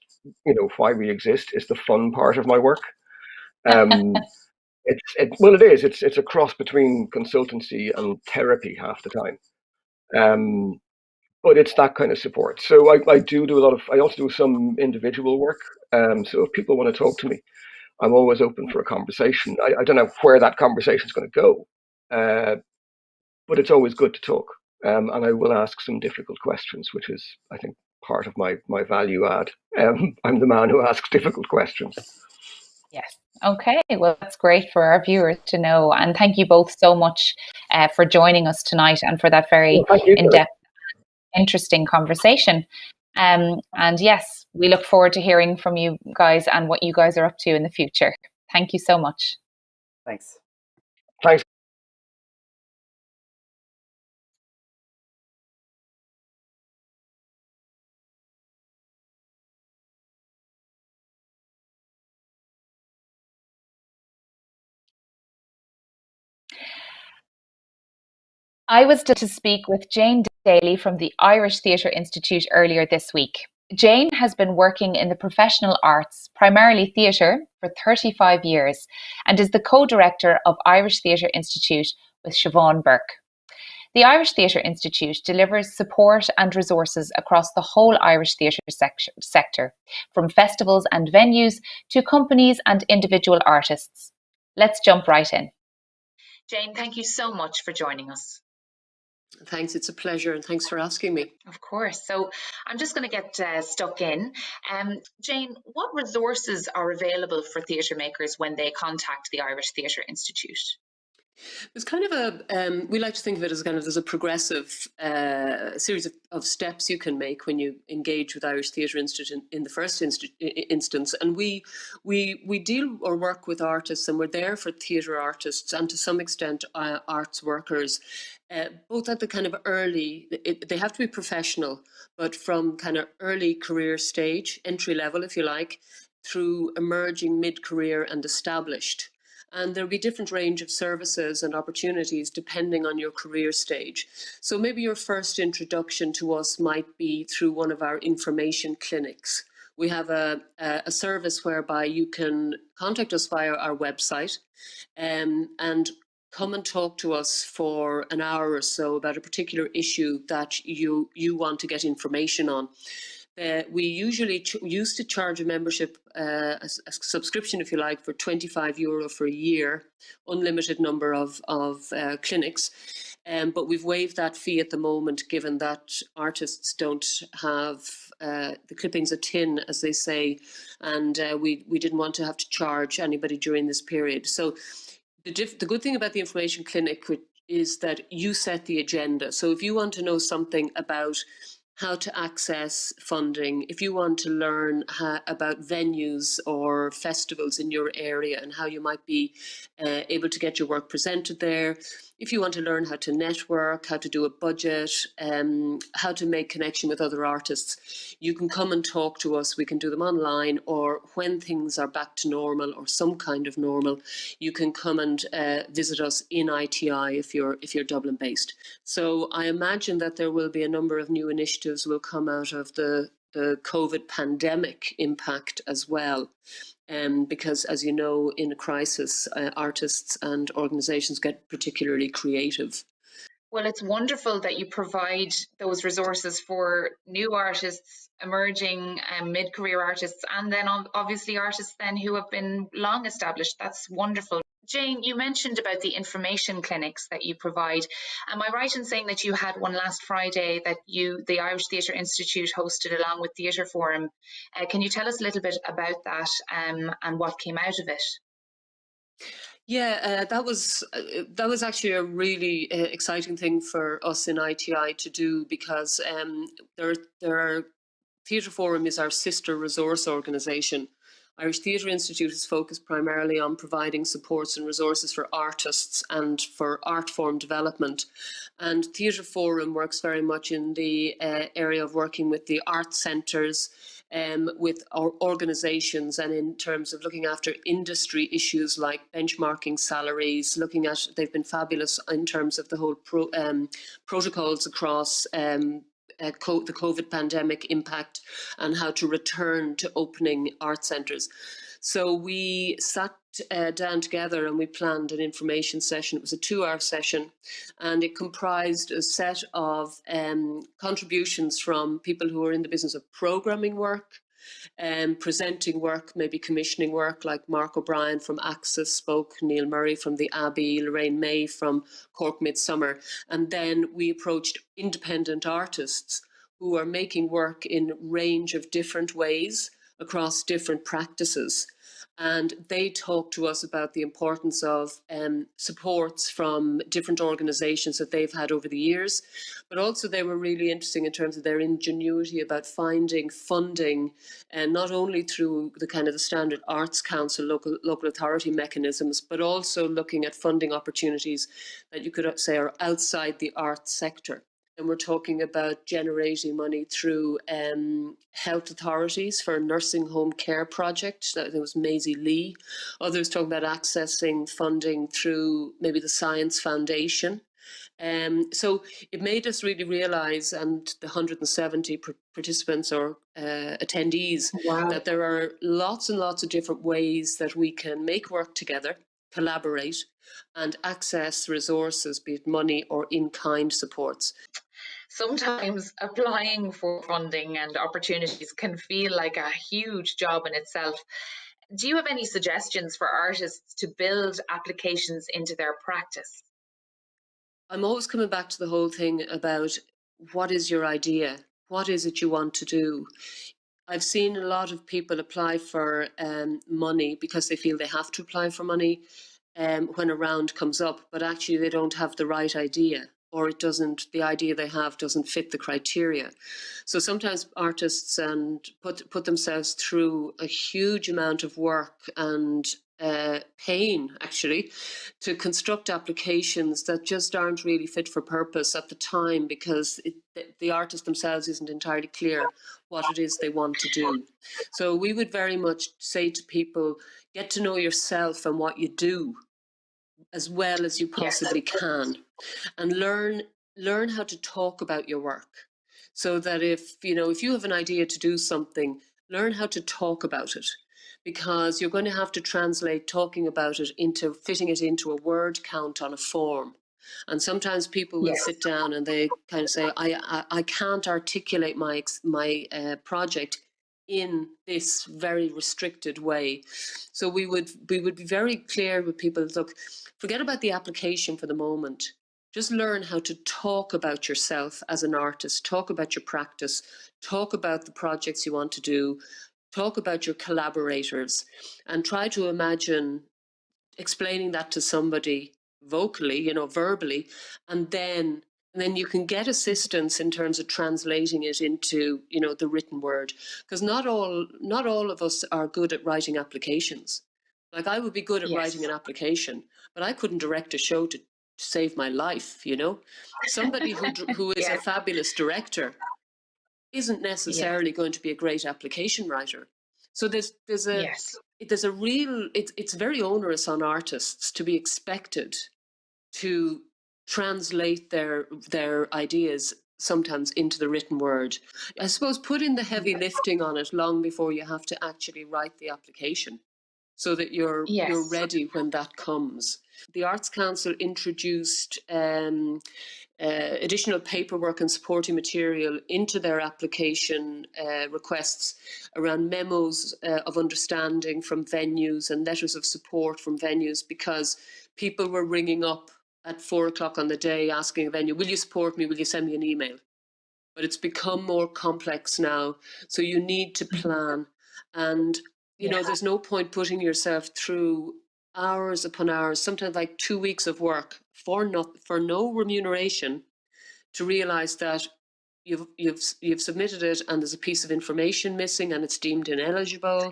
why we exist is the fun part of my work. Well, it is. It's a cross between consultancy and therapy half the time. But it's that kind of support. So I do a lot of. I also do some individual work. So if people want to talk to me, I'm always open for a conversation. I don't know where that conversation is going to go, but it's always good to talk. And I will ask some difficult questions, which is, I think, part of my value add. I'm the man who asks difficult questions. Yes. Okay. Well, that's great for our viewers to know. And thank you both so much for joining us tonight and for that very in-depth, interesting conversation. And yes, we look forward to hearing from you guys and what you guys are up to in the future. Thank you so much. Thanks. Thanks. I was to speak with Jane Daly from the Irish Theatre Institute earlier this week. Jane has been working in the professional arts, primarily theatre, for 35 years and is the co-director of Irish Theatre Institute with Siobhan Burke. The Irish Theatre Institute delivers support and resources across the whole Irish theatre sector, from festivals and venues to companies and individual artists. Let's jump right in. Jane, thank you so much for joining us. Thanks, it's a pleasure, and thanks for asking me. Of course. So I'm just going to get stuck in. Jane, what resources are available for theatre makers when they contact the Irish Theatre Institute? It's kind of we like to think of it as kind of there's a progressive series of steps you can make when you engage with Irish Theatre Institute in the first instance. And we deal or work with artists, and we're there for theatre artists and to some extent arts workers, both at the kind of early, they have to be professional, but from kind of early career stage, entry level if you like, through emerging mid-career and established. And there'll be different range of services and opportunities depending on your career stage. So maybe your first introduction to us might be through one of our information clinics. We have a service whereby you can contact us via our website and come and talk to us for an hour or so about a particular issue that you want to get information on. We usually used to charge a membership, a subscription, if you like, for €25 for a year, unlimited number of clinics. But we've waived that fee at the moment, given that artists don't have the clippings a tin, as they say, and we didn't want to have to charge anybody during this period. So the good thing about the information clinic is that you set the agenda. So if you want to know something about how to access funding, if you want to learn about venues or festivals in your area and how you might be able to get your work presented there, if you want to learn how to network, how to do a budget, how to make connection with other artists, you can come and talk to us. We can do them online, or when things are back to normal or some kind of normal, you can come and visit us in ITI if you're Dublin based. So I imagine that there will be a number of new initiatives will come out of the COVID pandemic impact as well. Because, as you know, in a crisis, artists and organisations get particularly creative. Well, it's wonderful that you provide those resources for new artists, emerging mid-career artists, and then obviously artists then who have been long established. That's wonderful. Jane, you mentioned about the information clinics that you provide. Am I right in saying that you had one last Friday that the Irish Theatre Institute hosted along with Theatre Forum? Can you tell us a little bit about that and what came out of it? Yeah, that was actually a really exciting thing for us in ITI to do, because Theatre Forum is our sister resource organisation. Irish Theatre Institute is focused primarily on providing supports and resources for artists and for art form development. And Theatre Forum works very much in the area of working with the art centres, with our organisations, and in terms of looking after industry issues like benchmarking salaries, they've been fabulous in terms of the whole protocols across the COVID pandemic impact and how to return to opening art centres. So we sat down together and we planned an information session. It was a 2-hour session, and it comprised a set of contributions from people who are in the business of programming work, presenting work, maybe commissioning work, like Mark O'Brien from Axis spoke, Neil Murray from the Abbey, Lorraine May from Cork Midsummer. And then we approached independent artists who are making work in a range of different ways across different practices. And they talked to us about the importance of supports from different organisations that they've had over the years. But also they were really interesting in terms of their ingenuity about finding funding, and not only through the kind of the standard Arts Council, local authority mechanisms, but also looking at funding opportunities that you could say are outside the arts sector. And we're talking about generating money through health authorities for a nursing home care project. I think it was Maisie Lee. Others talking about accessing funding through maybe the Science Foundation. So it made us really realise, and the 170 participants or attendees, that there are lots and lots of different ways that we can make work together, collaborate, and access resources, be it money or in-kind supports. Sometimes applying for funding and opportunities can feel like a huge job in itself. Do you have any suggestions for artists to build applications into their practice? I'm always coming back to the whole thing about what is your idea? What is it you want to do? I've seen a lot of people apply for money because they feel they have to apply for money when a round comes up, but actually they don't have the right idea, or the idea they have doesn't fit the criteria. So sometimes artists put themselves through a huge amount of work and pain, actually, to construct applications that just aren't really fit for purpose at the time, because the artist themselves isn't entirely clear what it is they want to do. So we would very much say to people, get to know yourself and what you do as well as you possibly can, and learn how to talk about your work, so that if you have an idea to do something, learn how to talk about it, because you're going to have to translate talking about it into fitting it into a word count on a form. And sometimes people will sit down and they kind of say, I can't articulate my project in this very restricted way. So we would be very clear with people, look, forget about the application for the moment. Just learn how to talk about yourself as an artist, talk about your practice, talk about the projects you want to do, talk about your collaborators, and try to imagine explaining that to somebody vocally, verbally, and then you can get assistance in terms of translating it into, the written word. Because not all of us are good at writing applications. Like, I would be good at writing an application, but I couldn't direct a show to save my life, Somebody who is a fabulous director isn't necessarily going to be a great application writer. So there's a real, it's very onerous on artists to be expected to translate their ideas sometimes into the written word. I suppose put in the heavy lifting on it long before you have to actually write the application, so that you're ready when that comes. The Arts Council introduced additional paperwork and supporting material into their application requests around memos of understanding from venues and letters of support from venues, because people were ringing up at 4:00 on the day asking a venue, will you support me? Will you send me an email? But it's become more complex now. So you need to plan. And, there's no point putting yourself through hours upon hours, sometimes like 2 weeks of work for no remuneration, to realise that you've submitted it and there's a piece of information missing and it's deemed ineligible,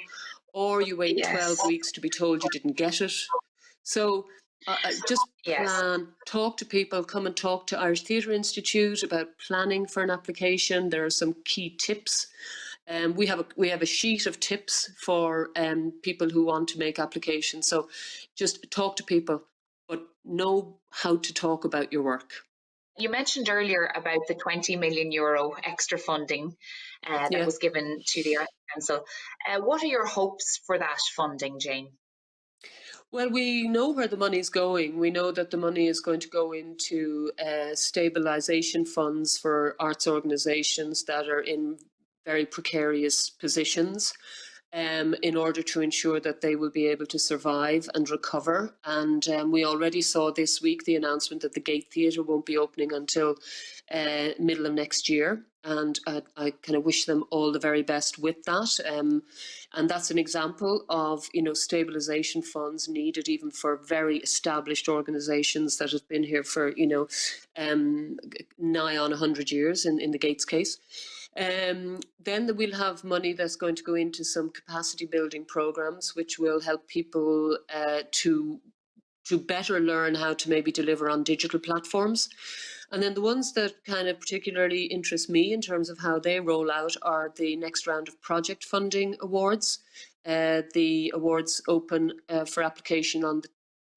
or you wait 12 weeks to be told you didn't get it. So just plan, talk to people, come and talk to Irish Theatre Institute about planning for an application. There are some key tips. We have a sheet of tips for people who want to make applications. So just talk to people, but know how to talk about your work. You mentioned earlier about the €20 million extra funding that was given to the Arts Council. What are your hopes for that funding, Jane? Well, we know where the money is going. We know that the money is going to go into stabilisation funds for arts organisations that are in very precarious positions, in order to ensure that they will be able to survive and recover. And we already saw this week the announcement that the Gate Theatre won't be opening until middle of next year. And I kind of wish them all the very best with that. And that's an example of, stabilisation funds needed even for very established organisations that have been here for, nigh on 100 years in the Gates case. Then we'll have money that's going to go into some capacity building programs, which will help people to better learn how to maybe deliver on digital platforms. And then the ones that kind of particularly interest me in terms of how they roll out are the next round of project funding awards. The awards open for application on the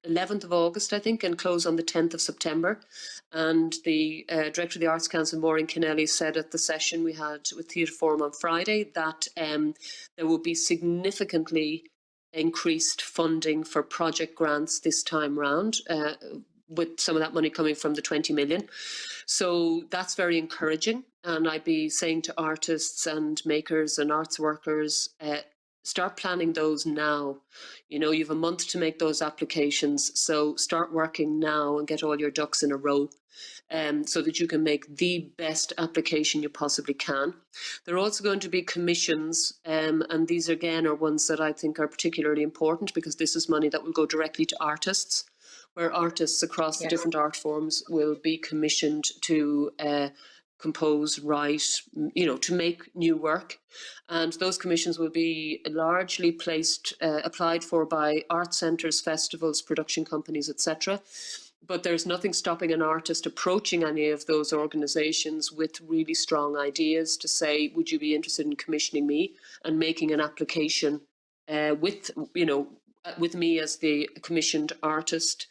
11th of August, I think, and close on the 10th of September. And the Director of the Arts Council, Maureen Kennelly, said at the session we had with Theatre Forum on Friday that there will be significantly increased funding for project grants this time round, with some of that money coming from the 20 million. So that's very encouraging. And I'd be saying to artists and makers and arts workers, start planning those now. You have a month to make those applications. So start working now and get all your ducks in a row, so that you can make the best application you possibly can. There are also going to be commissions, and these again are ones that I think are particularly important because this is money that will go directly to artists, where artists across the different art forms will be commissioned to compose, write, to make new work. And those commissions will be largely applied for by art centres, festivals, production companies, etc. But there's nothing stopping an artist approaching any of those organisations with really strong ideas to say, would you be interested in commissioning me, and making an application with me as the commissioned artist,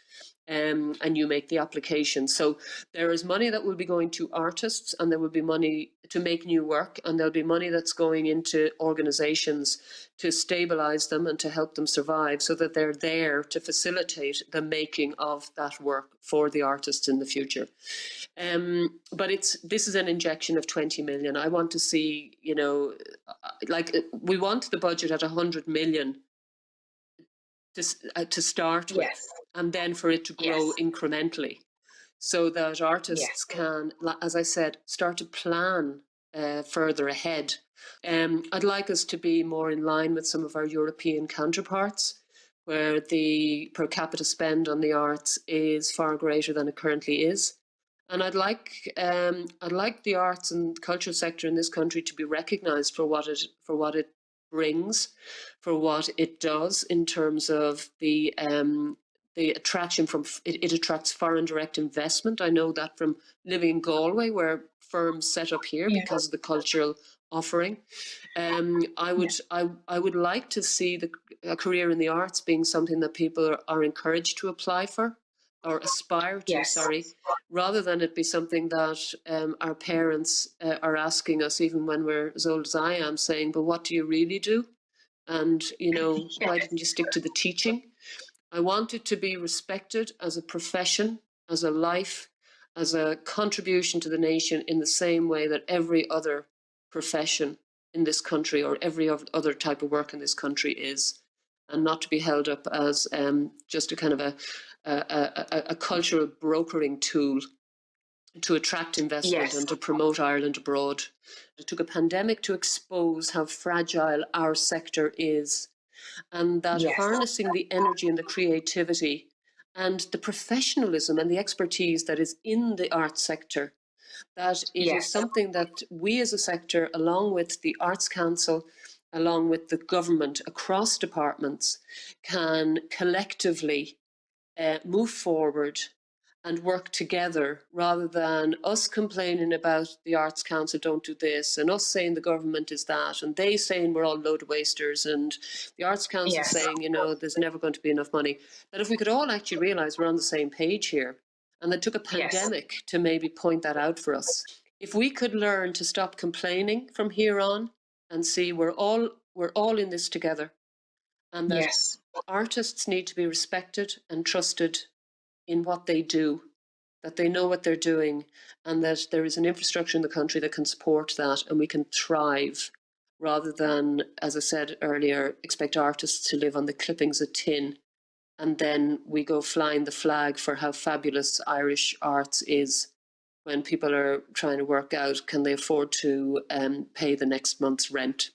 and you make the application. So there is money that will be going to artists, and there will be money to make new work, and there'll be money that's going into organisations to stabilise them and to help them survive, so that they're there to facilitate the making of that work for the artists in the future. But this is an injection of 20 million. I want to see, we want the budget at 100 million to start with, and then for it to grow incrementally, so that artists can, as I said, start to plan further ahead. I'd like us to be more in line with some of our European counterparts, where the per capita spend on the arts is far greater than it currently is. And I'd like the arts and culture sector in this country to be recognised for what it brings, for what it does in terms of the attraction from it attracts foreign direct investment. I know that from living in Galway, where firms set up here because of the cultural offering. I would like to see a career in the arts being something that people are encouraged to apply for or aspire to, rather than it be something that our parents are asking us, even when we're as old as I am, saying, but what do you really do? And, why didn't you stick to the teaching? I want it to be respected as a profession, as a life, as a contribution to the nation in the same way that every other profession in this country or every other type of work in this country is, and not to be held up as just a kind of a cultural brokering tool to attract investment and to promote Ireland abroad. It took a pandemic to expose how fragile our sector is, and that harnessing the energy and the creativity and the professionalism and the expertise that is in the arts sector, that it is something that we as a sector, along with the Arts Council, along with the government across departments, can collectively move forward and work together, rather than us complaining about the Arts Council don't do this, and us saying the government is that, and they saying we're all load of wasters, and the Arts Council saying, there's never going to be enough money. That if we could all actually realise we're on the same page here, And it took a pandemic to maybe point that out for us. If we could learn to stop complaining from here on and see we're all in this together, and that artists need to be respected and trusted in what they do, that they know what they're doing, and that there is an infrastructure in the country that can support that, and we can thrive, rather than, as I said earlier, expect artists to live on the clippings of tin, and then we go flying the flag for how fabulous Irish arts is, when people are trying to work out, can they afford to pay the next month's rent?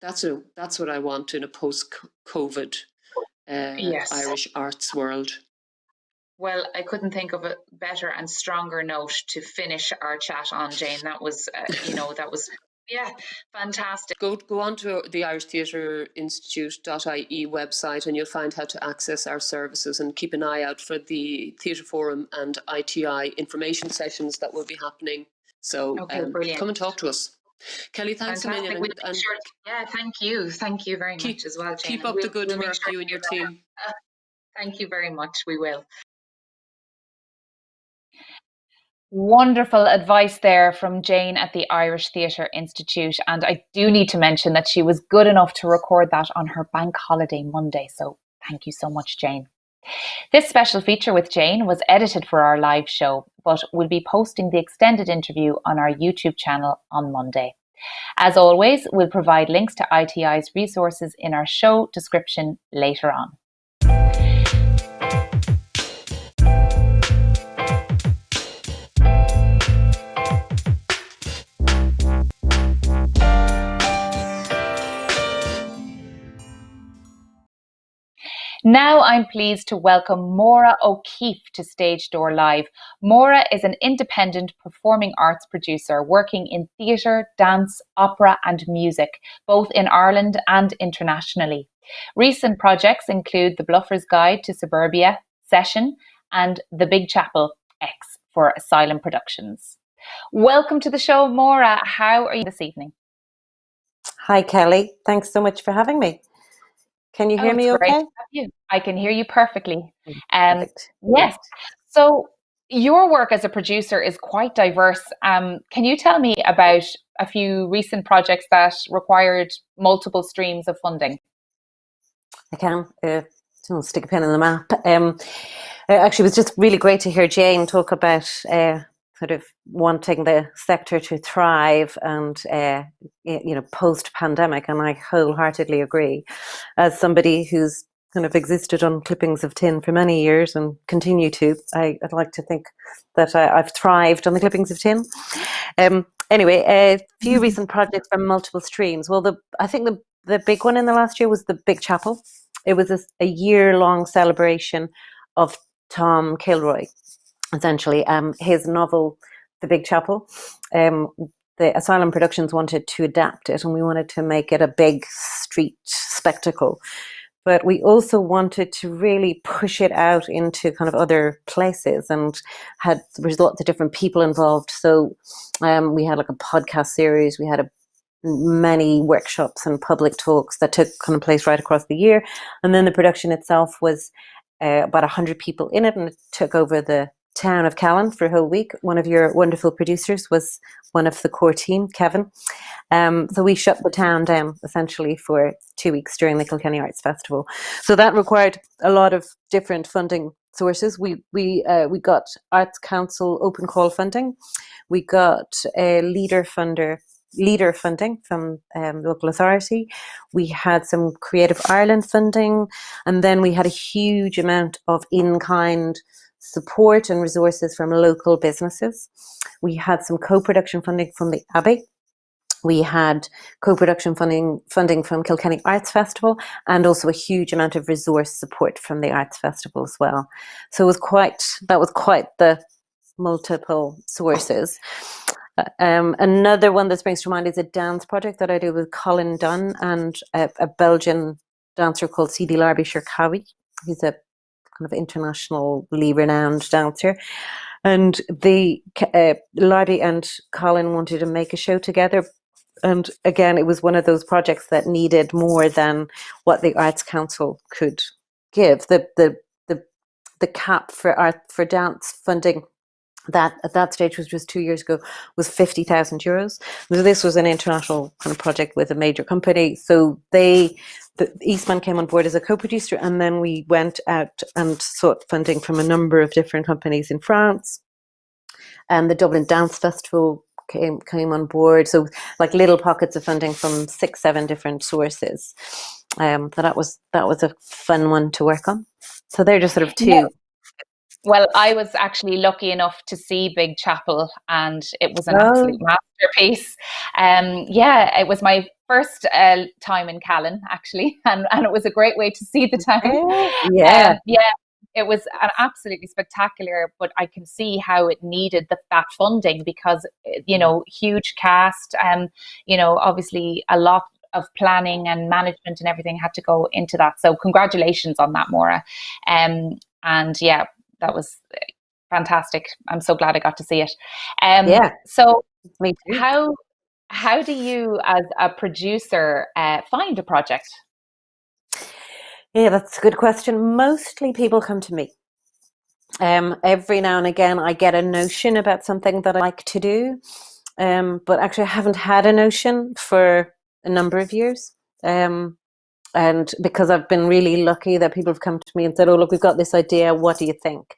That's what I want in a post-COVID Irish arts world. Well, I couldn't think of a better and stronger note to finish our chat on, Jane. That was, fantastic. Go on to the Irish Theatre Institute.ie website and you'll find how to access our services, and keep an eye out for the Theatre Forum and ITI information sessions that will be happening. So come and talk to us. Kelly, thanks a million. Thank you. Thank you very much as well, Jane. Keep up the good work, you and your team. Thank you very much. We will. Wonderful advice there from Jane at the Irish Theatre Institute. And I do need to mention that she was good enough to record that on her bank holiday Monday. So thank you so much, Jane. This special feature with Jane was edited for our live show, but we'll be posting the extended interview on our YouTube channel on Monday. As always, we'll provide links to ITI's resources in our show description later on. Now I'm pleased to welcome Maura O'Keeffe to Stage Door Live. Maura is an independent performing arts producer working in theatre, dance, opera and music, both in Ireland and internationally. Recent projects include The Bluffer's Guide to Suburbia, Session and The Big Chapel X for Asylum Productions. Welcome to the show, Maura. How are you this evening? Hi, Kelly. Thanks so much for having me. Can you hear me okay? Great to have you. I can hear you perfectly. Yes. So your work as a producer is quite diverse. Can you tell me about a few recent projects that required multiple streams of funding? I can. Stick a pin in the map. Actually, it was just really great to hear Jane talk about sort of wanting the sector to thrive and, post-pandemic. And I wholeheartedly agree. As somebody who's kind of existed on clippings of tin for many years and continue to, I'd like to think that I've thrived on the clippings of tin. Anyway, a few recent projects from multiple streams. Well, I think the big one in the last year was The Big Chapel. It was a year-long celebration of Tom Kilroy, essentially. His novel, The Big Chapel. The Asylum Productions wanted to adapt it and we wanted to make it a big street spectacle. But we also wanted to really push it out into kind of other places, and there was lots of different people involved. So we had like a podcast series, we had many workshops and public talks that took kind of place right across the year. And then the production itself was about 100 people in it, and it took over the town of Callan for a whole week. One of your wonderful producers was one of the core team, Kevin. So we shut the town down essentially for 2 weeks during the Kilkenny Arts Festival. So that required a lot of different funding sources. We got Arts Council open call funding. We got leader funding from the local authority. We had some Creative Ireland funding, and then we had a huge amount of in-kind support and resources from local businesses. We had some co-production funding from the Abbey. We had co-production funding from Kilkenny Arts Festival, and also a huge amount of resource support from the Arts Festival as well. So that was quite the multiple sources. Another one that springs to mind is a dance project that I do with Colin Dunn and a Belgian dancer called Sidi Larbi Shirkawi. He's a kind of internationally renowned dancer. And Larbi and Colin wanted to make a show together. And again, it was one of those projects that needed more than what the Arts Council could give. The the cap for dance funding that at that stage, which was 2 years ago, was €50,000. So this was an international kind of project with a major company. So the Eastman came on board as a co-producer, and then we went out and sought funding from a number of different companies in France. And the Dublin Dance Festival came on board. So like little pockets of funding from 6-7 different sources. So that was a fun one to work on. So they're just sort of two. Yeah. Well, I was actually lucky enough to see Big Chapel, and it was an absolute masterpiece. It was my first time in Callan, actually, and it was a great way to see the town. It was an absolutely spectacular, but I can see how it needed that funding because, huge cast, obviously a lot of planning and management and everything had to go into that. So congratulations on that, Maura. That was fantastic. I'm so glad I got to see it. So me too. How do you, as a producer, find a project? Yeah, that's a good question. Mostly people come to me. Every now and again, I get a notion about something that I like to do, but actually I haven't had a notion for a number of years. And because I've been really lucky that people have come to me and said, oh, look, we've got this idea. What do you think?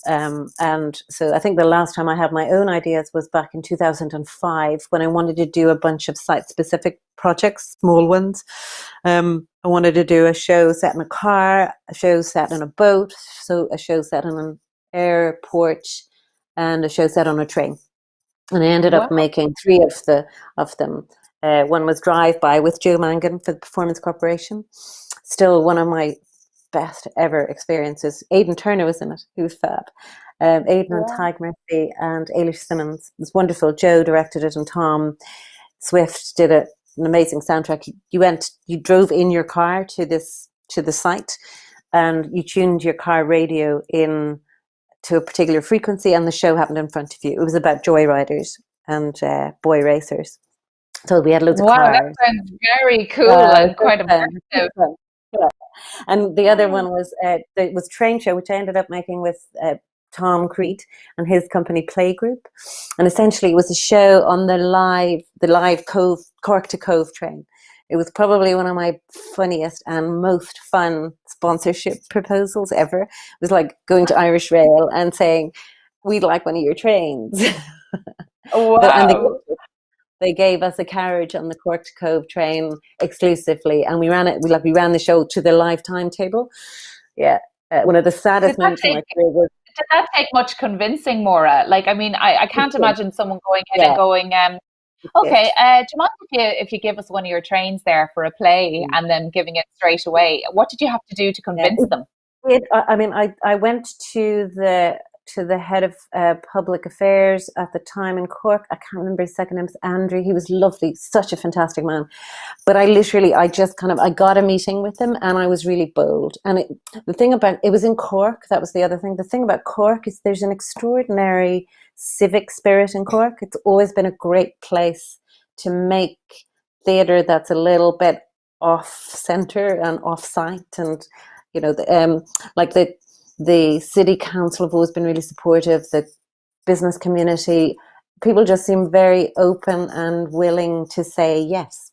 And so I think the last time I had my own ideas was back in 2005 when I wanted to do a bunch of site-specific projects, small ones. I wanted to do a show set in a car, a show set in a boat, so a show set in an airport, and a show set on a train. And I ended up making 3 of them. One was Drive By with Joe Mangan for the Performance Corporation. Still one of my best ever experiences. Aidan Turner was in it. He was fab. Aidan and Tig Murphy and Ailish Simmons. It was wonderful. Joe directed it and Tom Swift did an amazing soundtrack. You drove in your car to the site and you tuned your car radio in to a particular frequency and the show happened in front of you. It was about joyriders and boy racers. So we had loads of cars. Wow, that sounds very cool and quite impressive. And the other one was Train Show, which I ended up making with Tom Creed and his company Playgroup. And essentially it was a show on the live Cork to Cove train. It was probably one of my funniest and most fun sponsorship proposals ever. It was like going to Irish Rail and saying, we'd like one of your trains. Wow. And they gave us a carriage on the Cork to Cove train exclusively, and we ran it. We ran the show to the live timetable. Yeah, one of the saddest moments in my career was. Did that take much convincing, Maura? Like, I mean, I can't imagine someone going in and going, "Okay, do you mind if you give us one of your trains there for a play," and then giving it straight away? What did you have to do to convince them? I went to the head of public affairs at the time in Cork. I can't remember his second name. It's Andrew. He was lovely, such a fantastic man. But I got a meeting with him and I was really bold. And the thing about it was in Cork. That was the other thing. The thing about Cork is there's an extraordinary civic spirit in Cork. It's always been a great place to make theatre that's a little bit off centre and off site, and the city council have always been really supportive. The business community, people just seem very open and willing to say yes.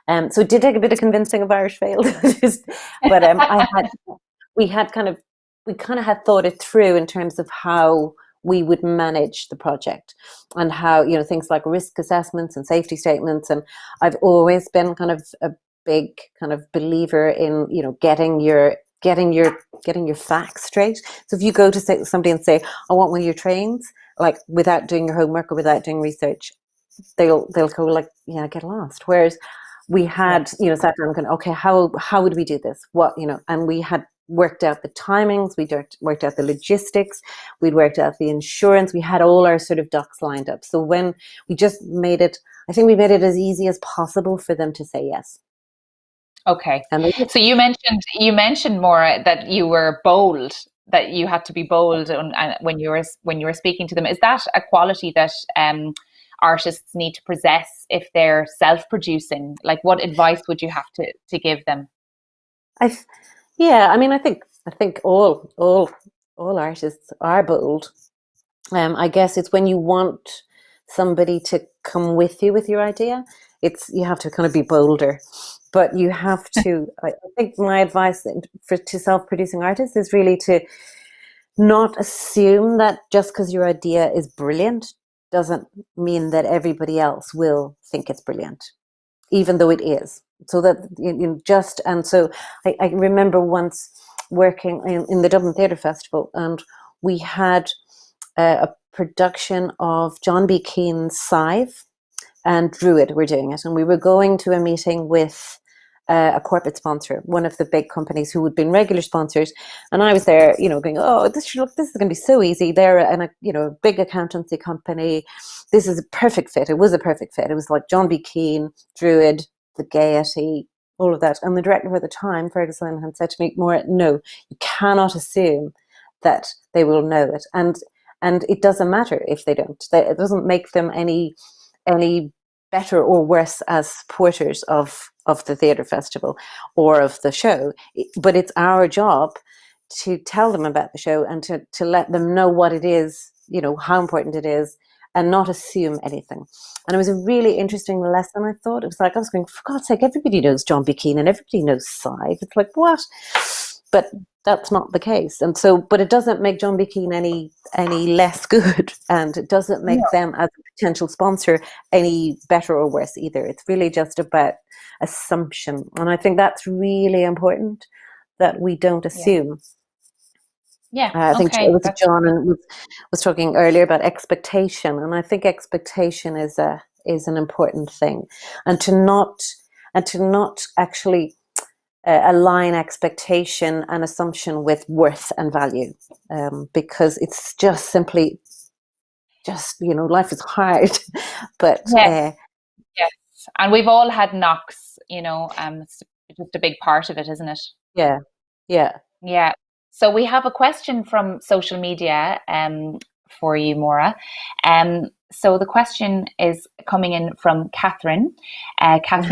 So it did take a bit of convincing of Irish Rail, but we kind of had thought it through in terms of how we would manage the project and how things like risk assessments and safety statements. And I've always been kind of a big kind of believer in getting your facts straight. So if you go to somebody and say, I want one of your trains, like without doing your homework or without doing research, they'll go like, yeah, get lost. Whereas we had, sat down and going, okay, how would we do this? And we had worked out the timings, we worked out the logistics, we'd worked out the insurance, we had all our sort of ducks lined up. So when we just made it, I think we made it as easy as possible for them to say yes. Okay. So you mentioned Maura that you were bold, that you had to be bold when you were speaking to them. Is that a quality that artists need to possess if they're self-producing? Like, what advice would you have to give them? I think I think all artists are bold. I guess it's when you want somebody to come with you with your idea, you have to kind of be bolder. But you have to, I think my advice to self-producing artists is really to not assume that just because your idea is brilliant doesn't mean that everybody else will think it's brilliant, even though it is. So that so I remember once working in the Dublin Theatre Festival, and we had a production of John B. Keane's Scythe, and Druid were doing it, and we were going to a meeting with a corporate sponsor, one of the big companies who had been regular sponsors, and I was there, going, oh, this is going to be so easy. They're a big accountancy company. This is a perfect fit. It was a perfect fit. It was like John B. Keane, Druid, the Gaiety, all of that. And the director at the time, Ferguson, had said to me, Maura, no, you cannot assume that they will know it, and it doesn't matter if they don't. It doesn't make them any better or worse as supporters of the theatre festival or of the show, but it's our job to tell them about the show and to let them know what it is, how important it is, and not assume anything. And it was a really interesting lesson, I thought. It was like, I was going, for God's sake, everybody knows John B. Keane and everybody knows Scythe. It's like, what? But that's not the case. And so, but it doesn't make John B. Keane any less good, and it doesn't make them as a potential sponsor any better or worse either. It's really just about assumption. And I think that's really important, that we don't assume. Yeah. I think it was John and was talking earlier about expectation, and I think expectation is an important thing, and to not actually align expectation and assumption with worth and value, because it's just simply life is hard, but yes, and we've all had knocks, it's just a big part of it, isn't it? Yeah. So we have a question from social media for you, Maura. So the question is coming in from Catherine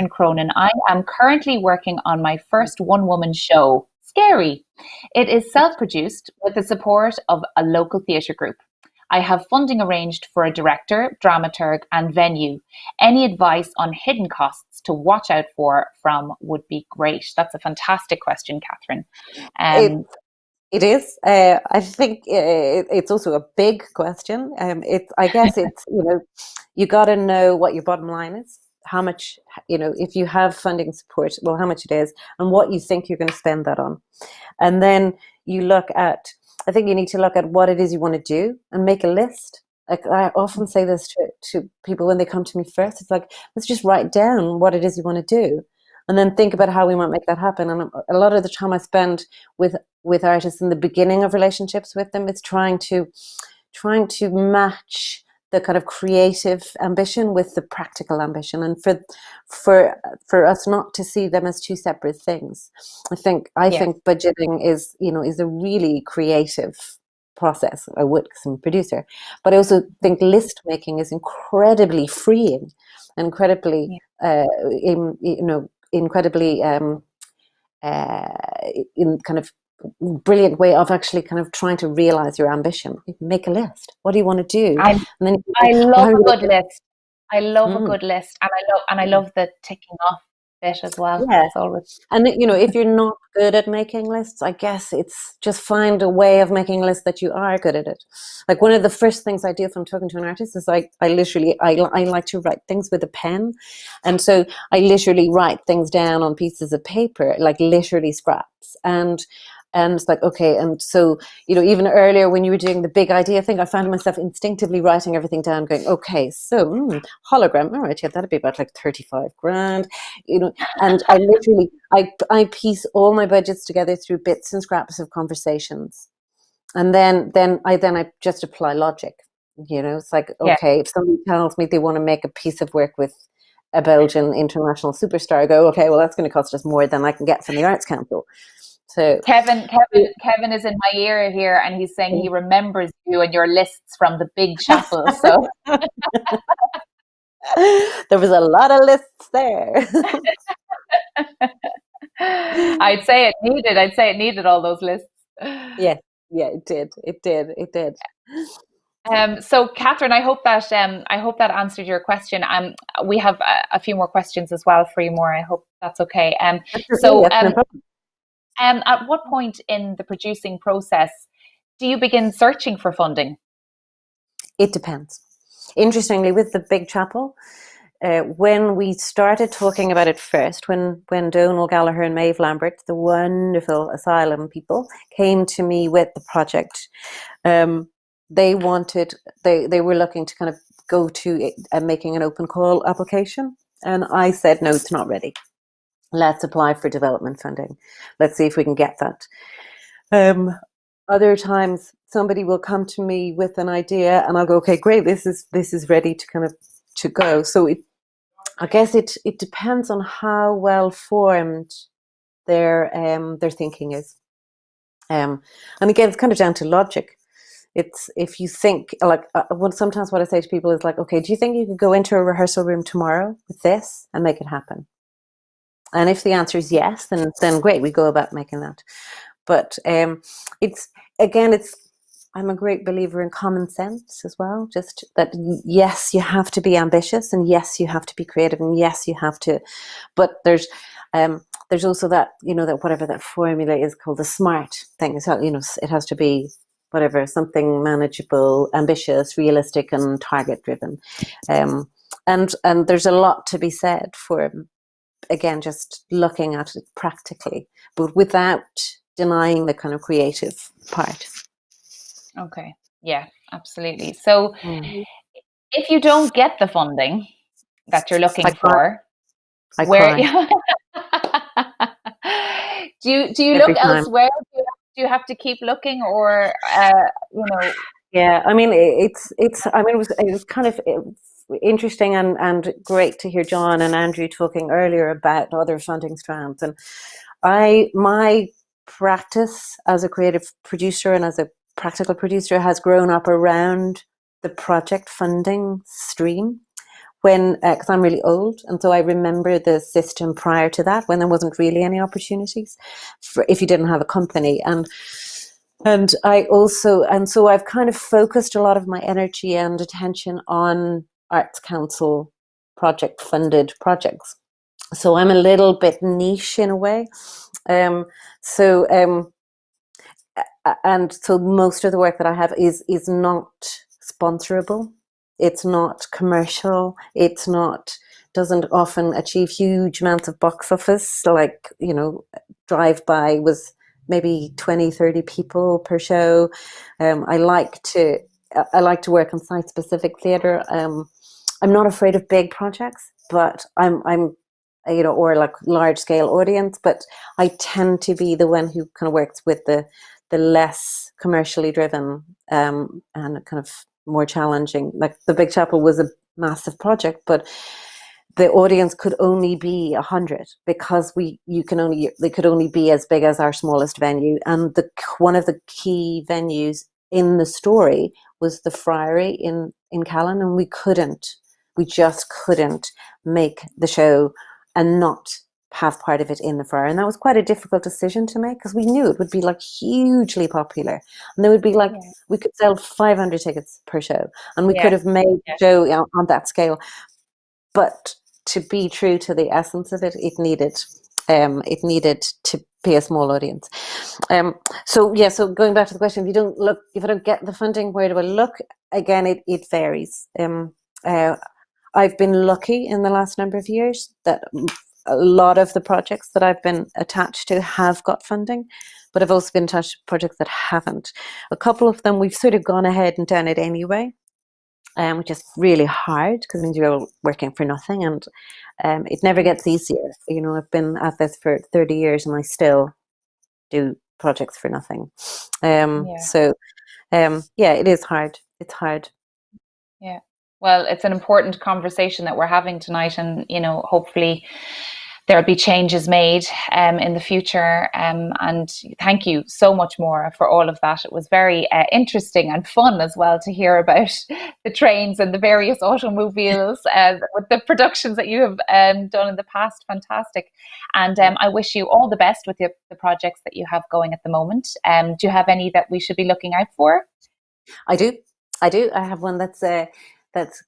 Cronin. I am currently working on my first one-woman show. Scary. It is self-produced with the support of a local theatre group. I have funding arranged for a director, dramaturg, and venue. Any advice on hidden costs to watch out for would be great. That's a fantastic question, Catherine. It is. I think it's also a big question. I guess it's, you got to know what your bottom line is, how much, if you have funding support, well, how much it is, and what you think you're going to spend that on. And then I think you need to look at what it is you want to do and make a list. Like, I often say this to people when they come to me first. It's like, let's just write down what it is you want to do, and then think about how we might make that happen. And a lot of the time I spend with artists in the beginning of relationships with them, it's trying to match the kind of creative ambition with the practical ambition, and for us not to see them as two separate things. I think budgeting is a really creative process. I would, because I'm a producer, but I also think list making is incredibly freeing, incredibly incredibly in kind of brilliant way of actually kind of trying to realize your ambition. Make a list. What do you want to do? I love a good list. I love a good list, and I love the ticking off bit as well. Yeah. Always. And if you're not good at making lists, I guess it's just find a way of making a list that you are good at it. Like, one of the first things I do if I'm talking to an artist is I like to write things with a pen, and so I literally write things down on pieces of paper, like literally scraps, and it's like, okay, and so even earlier when you were doing the big idea thing, I found myself instinctively writing everything down, going, okay, so hologram, all right, yeah, that'd be about like 35 grand, and I literally I piece all my budgets together through bits and scraps of conversations, and then I just apply logic. It's like, okay, if somebody tells me they want to make a piece of work with a Belgian international superstar, I go, okay, well, that's going to cost us more than I can get from the Arts Council. So Kevin is in my ear here, and he's saying he remembers you and your lists from the big chapel. So there was a lot of lists there. I'd say it needed all those lists. Yeah, yeah, it did. So, Catherine, I hope that answered your question. We have a few more questions as well for you, Maura. I hope that's okay. So, Yes, no problem. at what point in the producing process do you begin searching for funding? It depends. Interestingly, with the Big Chapel, when we started talking about it first, when Donal Gallagher and Maeve Lambert, the wonderful asylum people, came to me with the project, they were looking to kind of go to making an open call application, and I said, no, it's not ready. Let's apply for development funding. Let's see if we can get that. Other times somebody will come to me with an idea and I'll go, okay, great, this is ready to kind of to go. So I guess it depends on how well formed their thinking is. And again, it's kind of down to logic. It's if you think like sometimes what I say to people is like, okay, do you think you could go into a rehearsal room tomorrow with this and make it happen? And if the answer is yes, then great, we go about making that. But I'm a great believer in common sense as well. Just that, yes, you have to be ambitious, and yes, you have to be creative, and yes, you have to. But there's also that, that whatever that formula is called, the SMART thing. So it has to be whatever, something manageable, ambitious, realistic, and target driven. And there's a lot to be said for, again, just looking at it practically, but without denying the kind of creative part. Okay. Yeah, absolutely. So if you don't get the funding that you're looking for, where do you look elsewhere? Do you have to keep looking, or Yeah, I mean it was kind of interesting and great to hear John and Andrew talking earlier about other funding strands, and my practice as a creative producer and as a practical producer has grown up around the project funding stream, when because I'm really old, and so I remember the system prior to that, when there wasn't really any opportunities if you didn't have a company, and so I've kind of focused a lot of my energy and attention on Arts Council project funded projects. So I'm a little bit niche in a way. And so most of the work that I have is not sponsorable. It's not commercial. Doesn't often achieve huge amounts of box office. Like, Drive By was maybe 20, 30 people per show. I like to work on site-specific theatre. I'm not afraid of big projects, but I'm or like large-scale audience. But I tend to be the one who kind of works with the less commercially driven and kind of more challenging. Like the Big Chapel was a massive project, but the audience could only be 100 because they could only be as big as our smallest venue. And one of the key venues in the story was the Friary in Callan, and we just couldn't make the show and not have part of it in the Friary. And that was quite a difficult decision to make, because we knew it would be like hugely popular, and there would be like we could sell 500 tickets per show, and we could have made the show on that scale. But to be true to the essence of it, it needed to be a small audience. So going back to the question, if I don't get the funding, where do I look? Again, it varies. I've been lucky in the last number of years that a lot of the projects that I've been attached to have got funding, but I've also been attached to projects that haven't. A couple of them we've sort of gone ahead and done it anyway, which is really hard because it means you're working for nothing, and it never gets easier. I've been at this for 30 years and I still do projects for nothing. So it is hard. It's hard. Yeah. Well, it's an important conversation that we're having tonight, and hopefully there'll be changes made in the future. And thank you so much, Maura, for all of that. It was very interesting and fun as well to hear about the trains and the various automobiles with the productions that you have done in the past. Fantastic. And I wish you all the best with the projects that you have going at the moment. Do you have any that we should be looking out for? I do. I have one that's going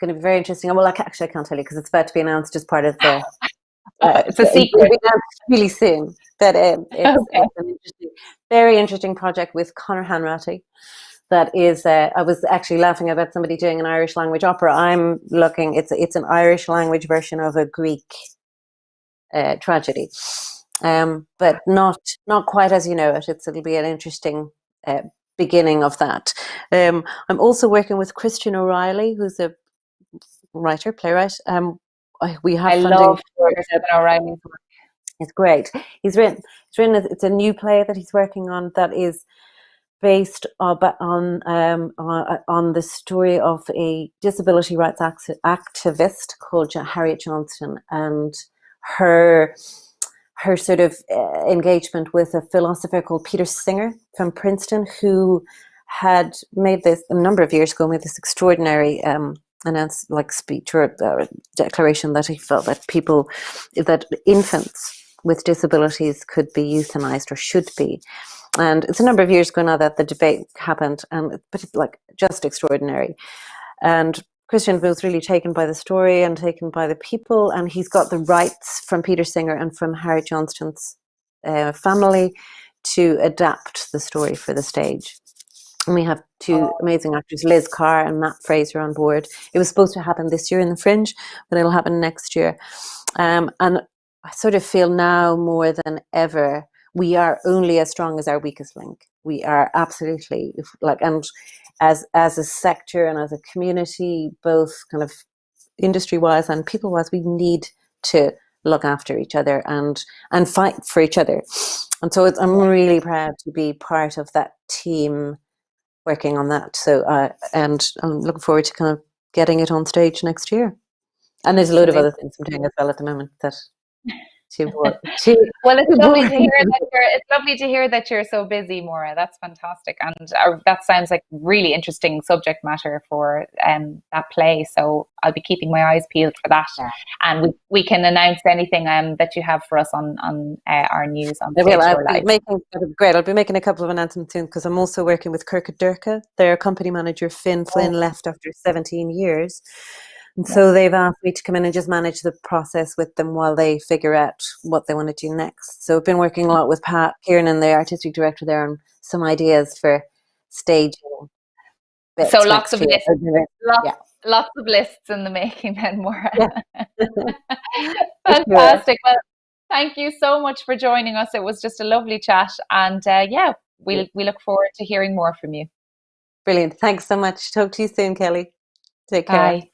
to be very interesting. Well, actually, I can't tell you because it's about to be announced as part of the... it's a secret. It'll be announced really soon. But it's an very interesting project with Conor Hanratty. That is, I was actually laughing about somebody doing an Irish language opera. I'm looking, it's an Irish language version of a Greek tragedy, but not quite as you know it. It'll be an interesting beginning of that. I'm also working with Christian O'Reilly, who's a writer, playwright. We have funding. Love Christian O'Reilly's work. It's great. He's written. It's a new play that he's working on that is based on the story of a disability rights activist called Harriet Johnston and her sort of engagement with a philosopher called Peter Singer from Princeton, who had made this a number of years ago, made this extraordinary speech or declaration that he felt that infants with disabilities could be euthanized or should be. And it's a number of years ago now that the debate happened, but it's just extraordinary. And Christian was really taken by the story and taken by the people, and he's got the rights from Peter Singer and from Harriet Johnston's family to adapt the story for the stage. And we have two amazing actors, Liz Carr and Matt Fraser, on board. It was supposed to happen this year in the Fringe, but it'll happen next year. And I sort of feel now more than ever, we are only as strong as our weakest link. We are absolutely and as a sector and as a community, both kind of industry-wise and people-wise, we need to look after each other and fight for each other. And so I'm really proud to be part of that team working on that. So and I'm looking forward to kind of getting it on stage next year. And there's a load of other things I'm doing as well at the moment that. Well, it's lovely to hear it's lovely to hear that you're so busy, Maura. That's fantastic, and that sounds like really interesting subject matter for that play. So I'll be keeping my eyes peeled for that, and we can announce anything that you have for us on our news on Stage Door Live. Great. I'll be making a couple of announcements soon because I'm also working with Kirk Durka. Their company manager Flynn left after 17 years. And so they've asked me to come in and just manage the process with them while they figure out what they want to do next. So I've been working a lot with Pat Kiernan, the artistic director there, on some ideas for staging. So lots of lists. Lots of lists in the making then, Maura. Yeah. Fantastic. Well, thank you so much for joining us. It was just a lovely chat. And we look forward to hearing more from you. Brilliant. Thanks so much. Talk to you soon, Kelly. Take care. Bye.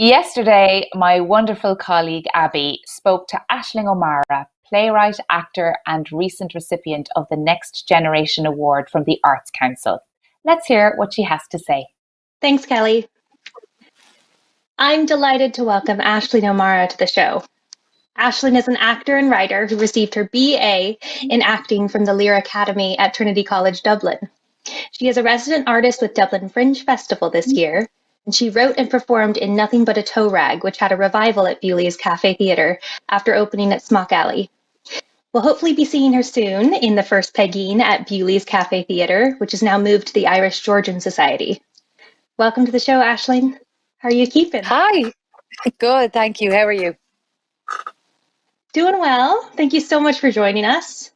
Yesterday, my wonderful colleague Abby spoke to Aisling O'Meara, playwright, actor and recent recipient of the Next Generation Award from the Arts Council. Let's hear what she has to say. Thanks, Kelly. I'm delighted to welcome Aisling O'Meara to the show. Aisling is an actor and writer who received her BA in acting from the Lear Academy at Trinity College, Dublin. She is a resident artist with Dublin Fringe Festival this year, and she wrote and performed in Nothing But a Toe Rag, which had a revival at Bewley's Cafe Theatre after opening at Smock Alley. We'll hopefully be seeing her soon in the first Pegeen at Bewley's Cafe Theatre, which is now moved to the Irish Georgian Society. Welcome to the show, Aisling. How are you keeping? Hi. Good, thank you. How are you? Doing well. Thank you so much for joining us.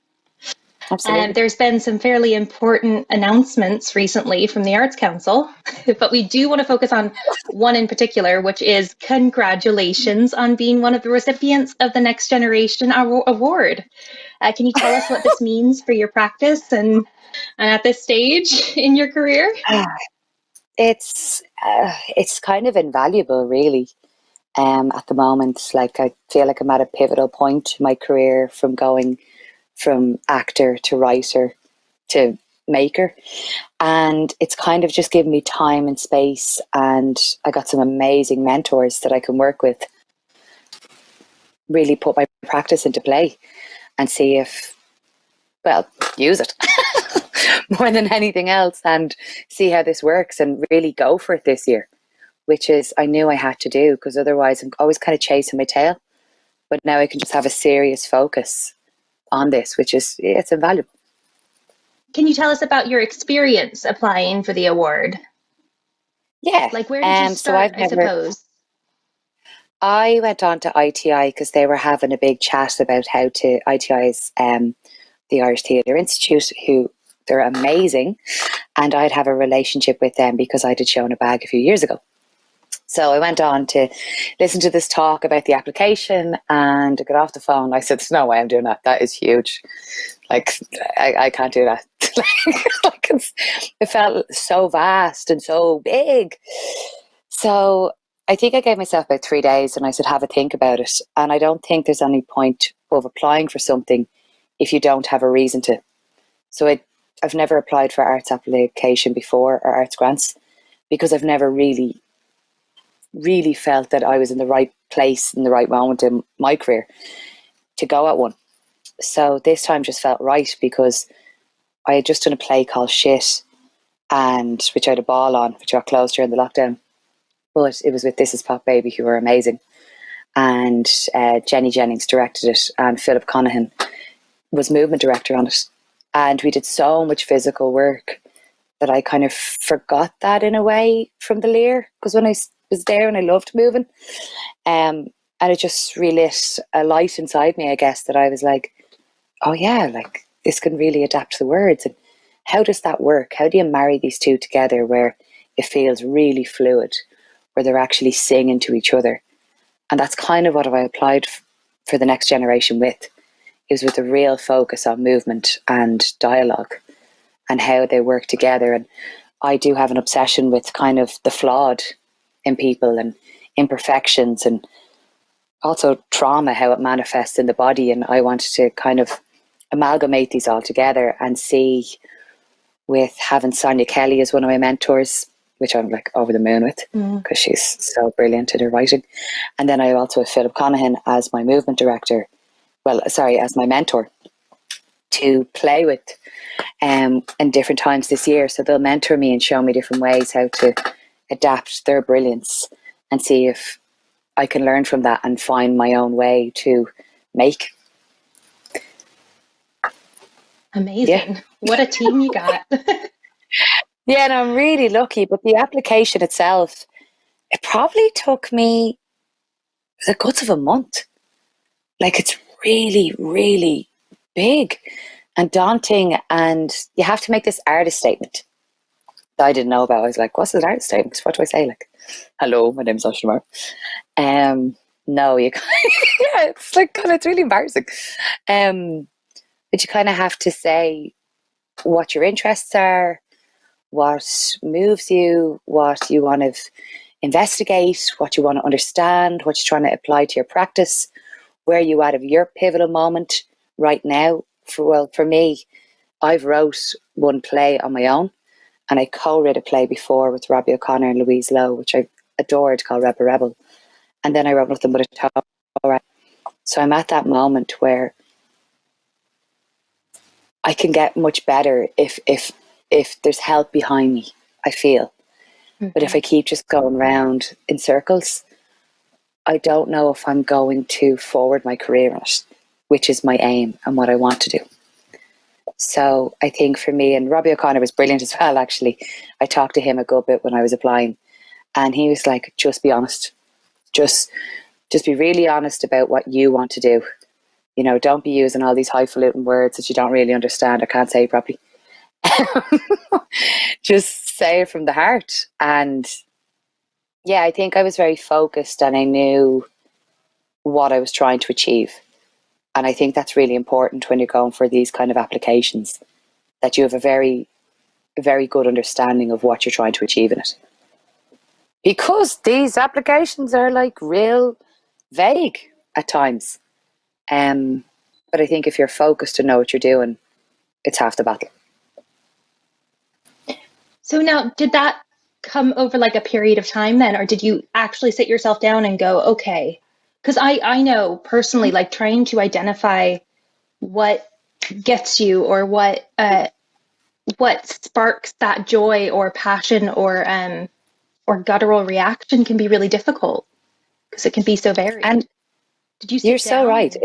Absolutely. There's been some fairly important announcements recently from the Arts Council, but we do want to focus on one in particular, which is congratulations on being one of the recipients of the Next Generation Award. Can you tell us what this means for your practice and at this stage in your career? It's kind of invaluable, really. at the moment. Like, I feel like I'm at a pivotal point in my career, from going from actor to writer to maker, and it's kind of just given me time and space, and I got some amazing mentors that I can work with, really put my practice into play and see if, well, use it more than anything else, and see how this works, and really go for it this year, which is, I knew I had to do, because otherwise I'm always kind of chasing my tail. But now I can just have a serious focus on this, which is, it's invaluable. Can you tell us about your experience applying for the award? Yeah. Like, where did you start, I suppose? I went on to ITI because they were having a big chat about how to, ITI is the Irish Theatre Institute, who, they're amazing, and I'd have a relationship with them because I did Show in a Bag a few years ago. So I went on to listen to this talk about the application, and I got off the phone. I said, there's no way I'm doing that. That is huge. Like, I can't do that. It felt so vast and so big. So I think I gave myself about 3 days, and I said, have a think about it. And I don't think there's any point of applying for something if you don't have a reason to. So I've never applied for arts application before, or arts grants, because I've never really felt that I was in the right place in the right moment in my career to go at one. So this time just felt right, because I had just done a play called Shit, and which I had a ball on, which got closed during the lockdown. But it was with This Is Pop Baby, who were amazing. And Jenny Jennings directed it, and Philip Conahan was movement director on it. And we did so much physical work that I kind of forgot that in a way from the Lear, because when I was there and I loved moving, and it just relit a light inside me, I guess, that I was like, oh yeah, like, this can really adapt to the words. And how does that work? How do you marry these two together where it feels really fluid, where they're actually singing to each other? And that's kind of what I applied for the next generation with. It was with a real focus on movement and dialogue and how they work together. And I do have an obsession with kind of the flawed in people and imperfections, and also trauma, how it manifests in the body. And I wanted to kind of amalgamate these all together and see, with having Sonia Kelly as one of my mentors, which I'm like over the moon with, because she's so brilliant in her writing. And then I also have Philip Conahan as my movement director, as my mentor to play with in different times this year. So they'll mentor me and show me different ways how to adapt their brilliance, and see if I can learn from that and find my own way to make. Amazing. Yeah. What a team you got. Yeah, and I'm really lucky, but the application itself, it probably took me the guts of a month. Like, it's really, really big and daunting, and you have to make this artist statement that I didn't know about. I was like, what's an artist statement? What do I say? Like, hello, my name's Ashley Maura. No, you can't. Yeah, it's like, God, it's really embarrassing. But you kind of have to say what your interests are, what moves you, what you want to investigate, what you want to understand, what you're trying to apply to your practice, where you out of your pivotal moment right now. For me, I've wrote one play on my own, and I co-wrote a play before with Robbie O'Connor and Louise Lowe, which I adored, called Rebel. And then I wrote Nothing But a Toe. So I'm at that moment where I can get much better if there's help behind me, I feel. Mm-hmm. But if I keep just going round in circles, I don't know if I'm going to forward my career in it, which is my aim and what I want to do. So I think for me, and Robbie O'Connor was brilliant as well, actually. I talked to him a good bit when I was applying, and he was like, just be honest. Just be really honest about what you want to do. You know, don't be using all these highfalutin words that you don't really understand or can't say properly. Just say it from the heart. And yeah, I think I was very focused, and I knew what I was trying to achieve. And I think that's really important when you're going for these kind of applications, that you have a very, very good understanding of what you're trying to achieve in it. because these applications are like real vague at times. But I think if you're focused and know what you're doing, it's half the battle. So now, did that come over like a period of time then, or did you actually sit yourself down and go, okay? Because I know personally, like trying to identify what gets you or what sparks that joy or passion or guttural reaction can be really difficult because it can be so varied. And did you sit you're down? so right.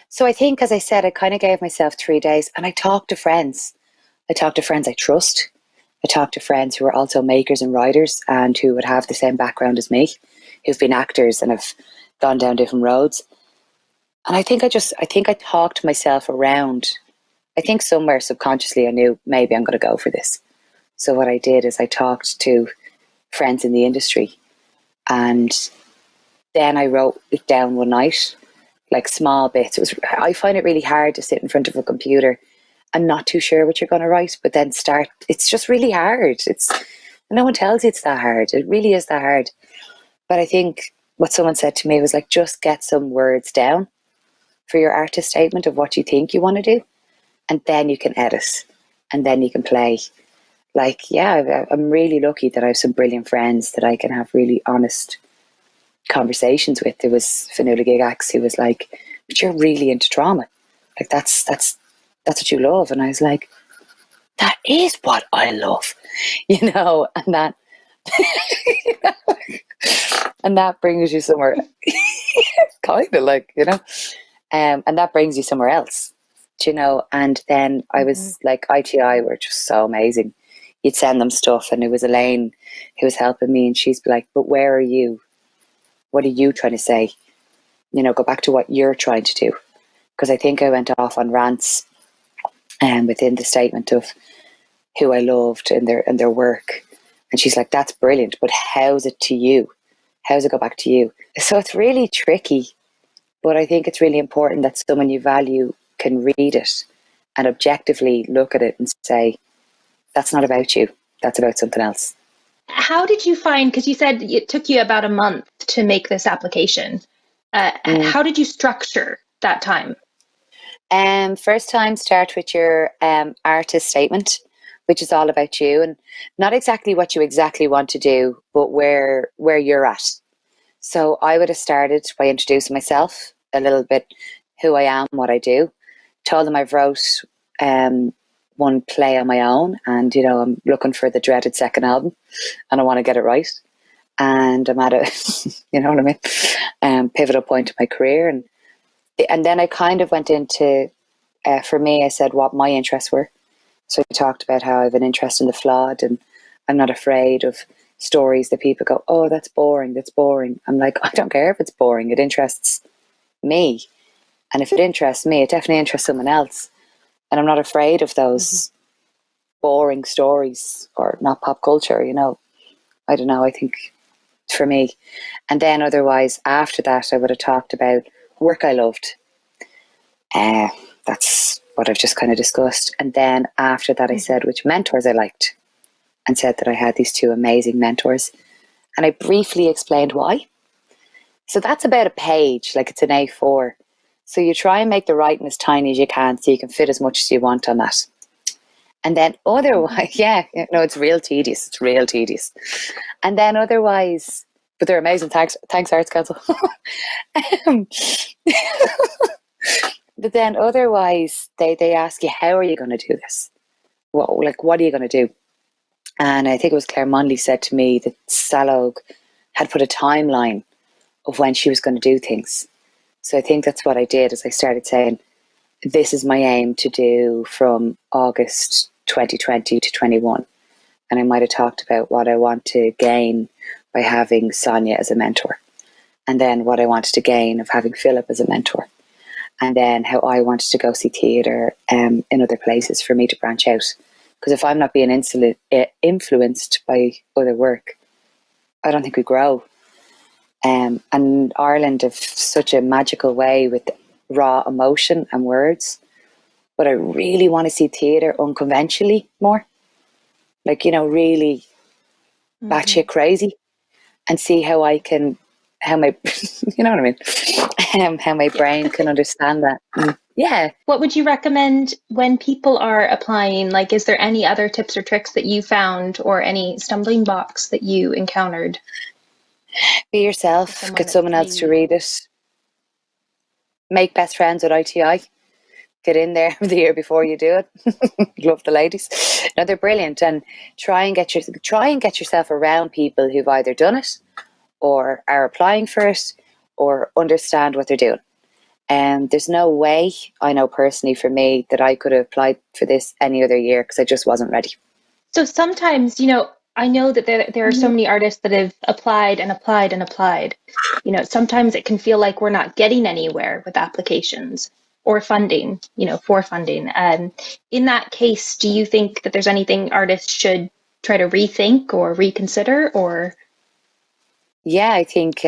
So I think, as I said, I kind of gave myself 3 days, and I talked to friends. I talked to friends I trust. I talked to friends who are also makers and writers and who would have the same background as me, who've been actors and have gone down different roads. And I think I talked myself around. I think somewhere subconsciously I knew maybe I'm going to go for this. So what I did is I talked to friends in the industry, and then I wrote it down one night, like small bits. I find it really hard to sit in front of a computer and not too sure what you're going to write, but then start. It's just really hard. No one tells you it's that hard. It really is that hard. But I think what someone said to me was like, just get some words down for your artist statement of what you think you want to do, and then you can edit, and then you can play. Like, yeah, I'm really lucky that I have some brilliant friends that I can have really honest conversations with. There was Fanula Gigax who was like, but you're really into drama. Like, that's what you love. And I was like, that is what I love, and that and that brings you somewhere kind of like, and that brings you somewhere else, and then I was like, ITI were just so amazing. You'd send them stuff, and it was Elaine who was helping me, and she's like, but where are you? What are you trying to say? Go back to what you're trying to do. Because I think I went off on rants within the statement of who I loved and their work. And she's like, that's brilliant, but how's it to you? How's it go back to you? So it's really tricky, but I think it's really important that someone you value can read it and objectively look at it and say, that's not about you, that's about something else. How did you find, because you said it took you about a month to make this application. How did you structure that time? First time, start with your artist statement, which is all about you, and not exactly what you exactly want to do, but where you're at. So I would have started by introducing myself a little bit, who I am, what I do. Told them I've wrote one play on my own, and I'm looking for the dreaded second album, and I want to get it right. And I'm at a, pivotal point in my career, and then I kind of went into, for me, I said what my interests were. So I talked about how I have an interest in the flawed, and I'm not afraid of stories that people go, oh, that's boring. I'm like, I don't care if it's boring. It interests me. And if it interests me, it definitely interests someone else. And I'm not afraid of those boring stories or not pop culture, I don't know, I think for me. And then otherwise, after that, I would have talked about work I loved. That's what I've just kind of discussed. And then after that, I said which mentors I liked, and said that I had these 2 amazing mentors. And I briefly explained why. So that's about a page, like it's an A4. So you try and make the writing as tiny as you can so you can fit as much as you want on that. And then otherwise, it's real tedious. It's real tedious. And then otherwise, but they're amazing. Thanks Arts Council. But then otherwise, they ask you, how are you going to do this? What are you going to do? And I think it was Claire Monley said to me that Salog had put a timeline of when she was going to do things. So I think that's what I did, is I started saying, this is my aim to do from August 2020 to 21. And I might have talked about what I want to gain by having Sonia as a mentor. And then what I wanted to gain of having Philip as a mentor. And then how I wanted to go see theatre in other places for me to branch out. Because if I'm not being influenced by other work, I don't think we grow. And Ireland have such a magical way with raw emotion and words. But I really want to see theatre unconventionally more. Like, really batshit crazy, and see how my you know what I mean, how my brain can understand that. Yeah. What would you recommend when people are applying? Like, is there any other tips or tricks that you found, or any stumbling blocks that you encountered? Be yourself. Get someone else to read it. Make best friends with ITI. Get in there the year before you do it. Love the ladies. No, they're brilliant, and try and get yourself around people who've either done it, or are applying for it, or understand what they're doing. And there's no way, I know personally for me, that I could have applied for this any other year, because I just wasn't ready. So sometimes, I know that there are so many artists that have applied and applied and applied. Sometimes it can feel like we're not getting anywhere with applications or funding, for funding. In that case, do you think that there's anything artists should try to rethink or reconsider, or? Yeah, I think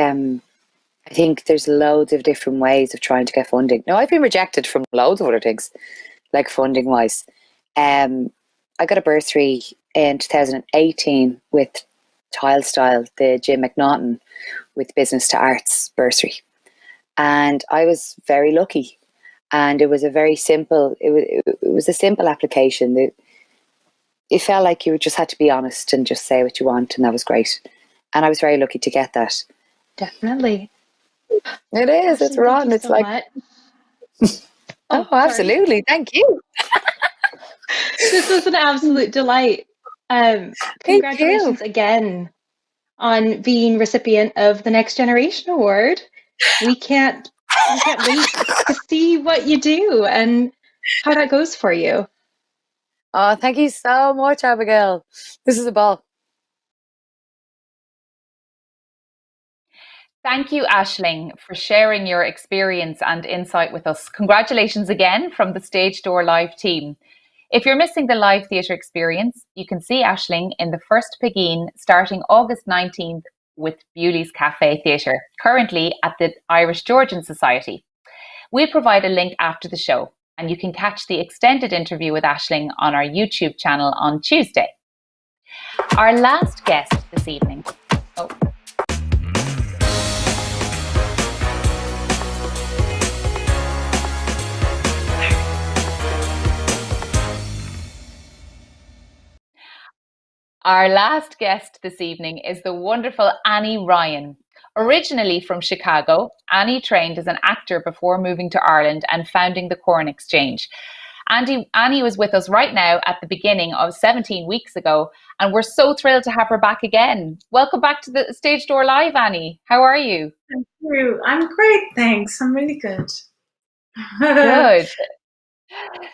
there's loads of different ways of trying to get funding. Now, I've been rejected from loads of other things, like funding wise. I got a bursary in 2018 with Tile Style, the Jim McNaughton with Business to Arts bursary. And I was very lucky. And it was a very simple, it was a simple application. It felt like you just had to be honest and just say what you want, and that was great. And I was very lucky to get that. Definitely. It is. It's rotten. It's so like, oh, absolutely. Thank you. This was an absolute delight. Congratulations again on being recipient of the Next Generation Award. We can't wait to see what you do and how that goes for you. Oh, thank you so much, Abigail. This is a ball. Thank you, Aisling, for sharing your experience and insight with us. Congratulations again from the Stage Door Live team. If you're missing the live theatre experience, you can see Aisling in the first Pegeen starting August 19th with Bewley's Cafe Theatre, currently at the Irish Georgian Society. We'll provide a link after the show, and you can catch the extended interview with Aisling on our YouTube channel on Tuesday. Our last guest this evening. Our last guest this evening is the wonderful Annie Ryan. Originally from Chicago, Annie trained as an actor before moving to Ireland and founding the Corn Exchange. Annie was with us right now at the beginning of 17 weeks ago, and we're so thrilled to have her back again. Welcome back to the Stage Door Live, Annie. How are you? Thank you. I'm great, thanks. I'm really good. Good.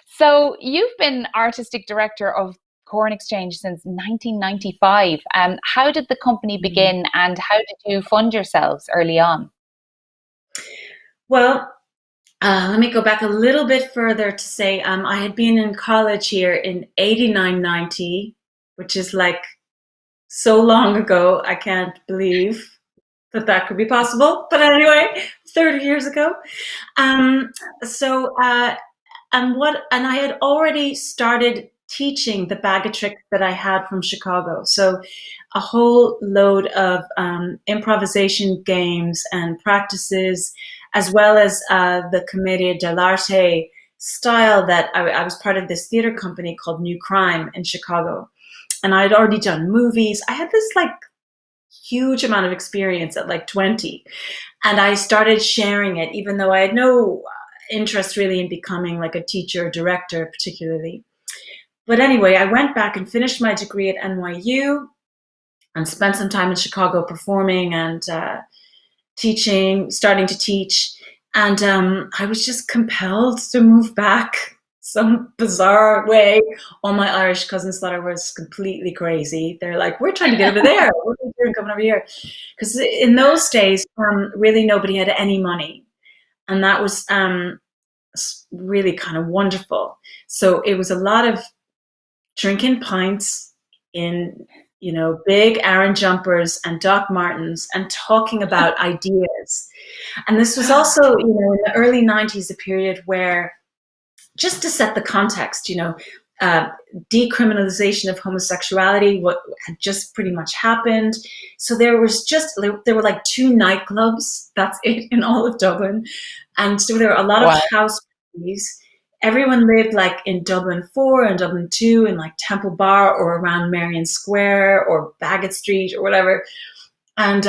So you've been artistic director of Corn Exchange since 1995. How did the company begin, and how did you fund yourselves early on? Well, let me go back a little bit further to say I had been in college here in 89-90, which is like so long ago. I can't believe that could be possible. But anyway, 30 years ago. And I had already started teaching the bag of tricks that I had from Chicago. So a whole load of improvisation games and practices, as well as the Commedia dell'arte style that I was part of this theater company called New Crime in Chicago. And I had already done movies. I had this like huge amount of experience at like 20. And I started sharing it, even though I had no interest really in becoming like a teacher or director particularly. But anyway, I went back and finished my degree at NYU and spent some time in Chicago performing and teaching, starting to teach. And I was just compelled to move back some bizarre way. All my Irish cousins thought I was completely crazy. They're like, we're trying to get over there. What are you doing coming over here? Because in those days, really nobody had any money. And that was really kind of wonderful. So it was a lot of drinking pints in, big Aran jumpers and Doc Martens and talking about ideas. And this was also, in the early 90s, a period where, just to set the context, decriminalization of homosexuality, what had just pretty much happened. So there were like 2 nightclubs, that's it, in all of Dublin. And so there were a lot of house parties. Everyone lived like in Dublin 4 and Dublin 2 in like Temple Bar or around Marion Square or Bagot Street or whatever. And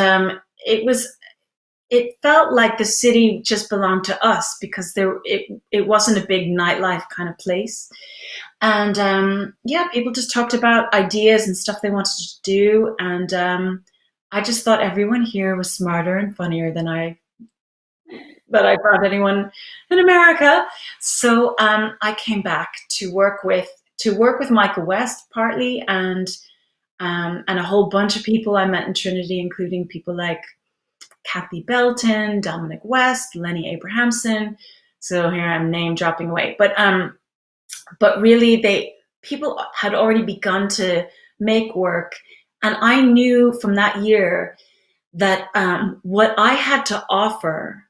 it felt like the city just belonged to us because it wasn't a big nightlife kind of place. And people just talked about ideas and stuff they wanted to do. And I just thought everyone here was smarter and funnier than I found anyone in America. So I came back to work with Michael West partly, and a whole bunch of people I met in Trinity, including people like Kathy Belton, Dominic West, Lenny Abrahamson. So here I'm name dropping away, but really people had already begun to make work, and I knew from that year that what I had to offer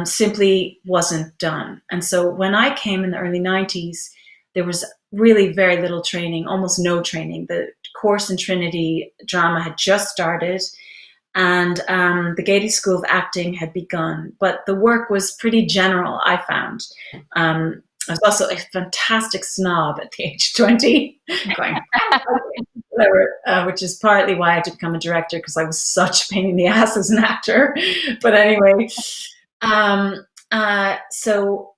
simply wasn't done. And so when I came in the early 90s, there was really very little training, almost no training. The course in Trinity drama had just started, and the Gaiety School of Acting had begun, but the work was pretty general, I found. I was also a fantastic snob at the age of 20, going, whatever, which is partly why I had to become a director, because I was such a pain in the ass as an actor. But anyway, so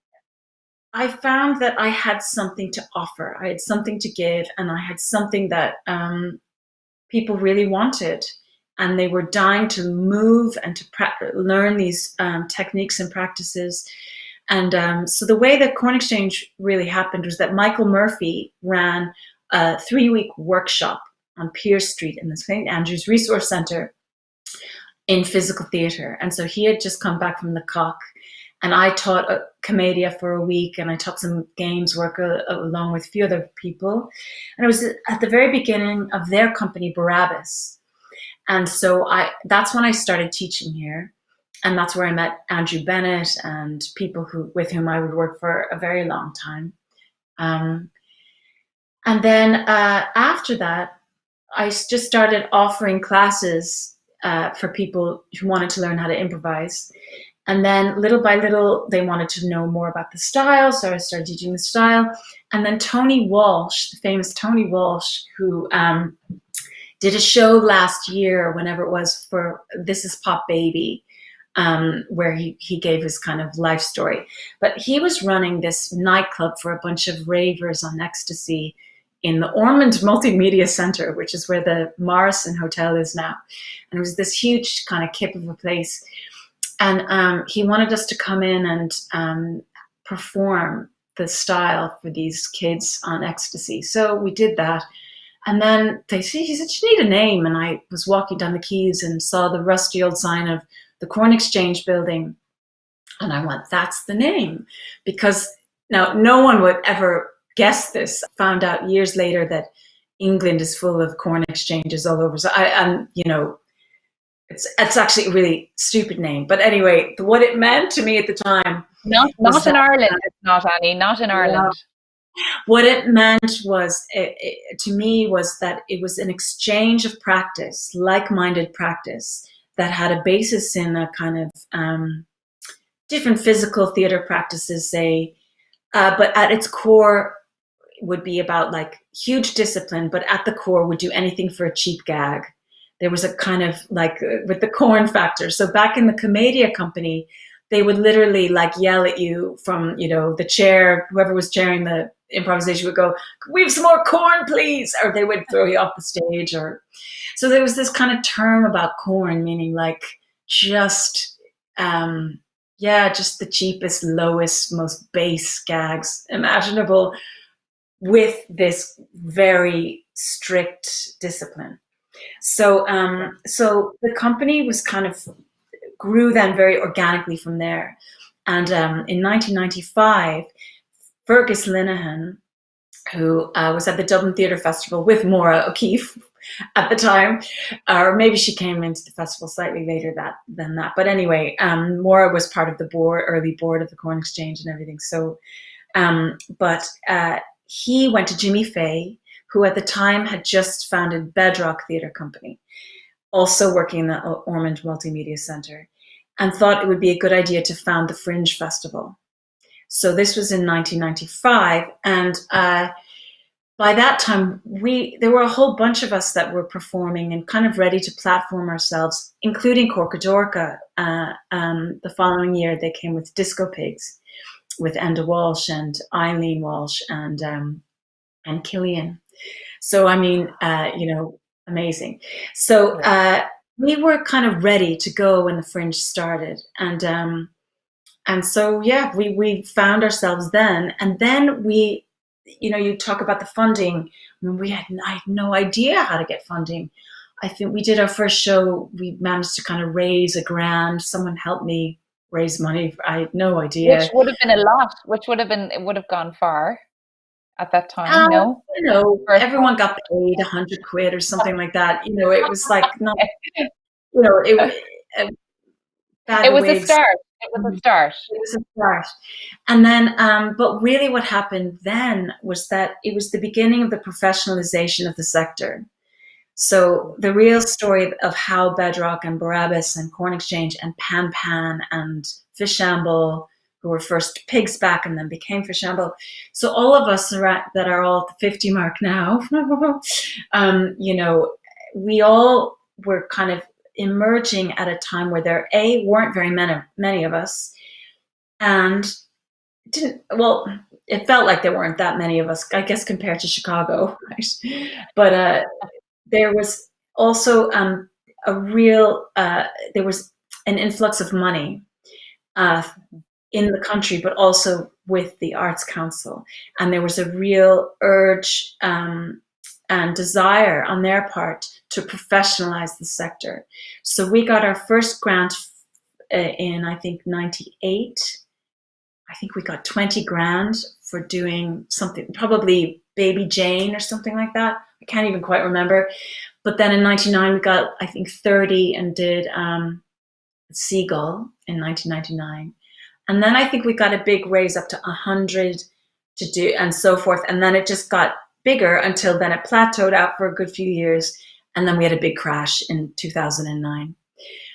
I found that I had something to offer. I had something to give, and I had something that people really wanted. And they were dying to move and to learn these techniques and practices. And so the way that Corn Exchange really happened was that Michael Murphy ran a 3-week workshop on Pierce Street in the St. Andrews Resource Centre in physical theatre. And so he had just come back from the Cock, and I taught Commedia for a week, and I taught some games work along with a few other people. And it was at the very beginning of their company, Barabbas. And so that's when I started teaching here. And that's where I met Andrew Bennett and people with whom I would work for a very long time. And then after that, I just started offering classes for people who wanted to learn how to improvise. And then little by little, they wanted to know more about the style. So I started teaching the style. And then Tony Walsh, the famous Tony Walsh, who did a show last year, whenever it was, for This Is Pop Baby, where he gave his kind of life story. But he was running this nightclub for a bunch of ravers on ecstasy in the Ormond Multimedia Centre, which is where the Morrison Hotel is now. And it was this huge kind of kip of a place. And he wanted us to come in and perform the style for these kids on ecstasy. So we did that. And then he said, you need a name. And I was walking down the quays and saw the rusty old sign of the Corn Exchange building. And I went, that's the name. Because now no one would ever guess this. I found out years later that England is full of corn exchanges all over. So it's actually a really stupid name. But anyway, what it meant to me at the time. Not in Ireland, it's not, Annie, not in Ireland. What it meant was, to me, was that it was an exchange of practice, like-minded practice, that had a basis in a kind of different physical theater practices, say, but at its core would be about like huge discipline, but at the core would do anything for a cheap gag. There was a kind of like with the corn factor. So back in the Commedia company, they would literally like yell at you from, the chair, whoever was chairing the improvisation would go, "Can we have some more corn, please?" Or they would throw you off the stage. So there was this kind of term about corn, meaning like just the cheapest, lowest, most base gags imaginable with this very strict discipline. So the company was kind of grew then very organically from there. And in 1995, Fergus Linehan, who was at the Dublin Theatre Festival with Maura O'Keeffe at the time, or maybe she came into the festival slightly later than that. But anyway, Maura was part of the early board of the Corn Exchange and everything. So, but he went to Jimmy Fay, who at the time had just founded Bedrock Theatre Company, also working in the Ormond Multimedia Centre, and thought it would be a good idea to found the Fringe Festival. So this was in 1995, and by that time, there were a whole bunch of us that were performing and kind of ready to platform ourselves, including Corcadorca. The following year, they came with Disco Pigs, with Enda Walsh and Eileen Walsh and Gillian. So I mean, amazing. So we were kind of ready to go when the Fringe started, and so yeah, we found ourselves then, and then we. You talk about the funding. I mean, I had no idea how to get funding. I think we did our first show. We managed to kind of raise $1,000. Someone helped me raise money. I had no idea. Which would have been a lot. It would have gone far at that time. No, everyone got paid £100 or something like that. It was like not. It was a start. It was a start. It was a start. And then, but really what happened then was that it was the beginning of the professionalization of the sector. So the real story of how Bedrock and Barabbas and Corn Exchange and Pan Pan and Fishamble, who were first Pigs Back and then became Fishamble. So all of us that are all at the 50 mark now, we all were kind of emerging at a time where there weren't very many of us, and it felt like there weren't that many of us, I guess, compared to Chicago, right? But there was also there was an influx of money in the country, but also with the Arts Council, and there was a real urge and desire on their part to professionalize the sector. So we got our first grant in, I think, 98. I think we got 20 grand for doing something, probably Baby Jane or something like that. I can't even quite remember. But then in 99, we got, I think, 30 and did Seagull in 1999. And then I think we got a big raise up to 100 to do, and so forth. And then it just got bigger until then it plateaued out for a good few years, and then we had a big crash in 2009,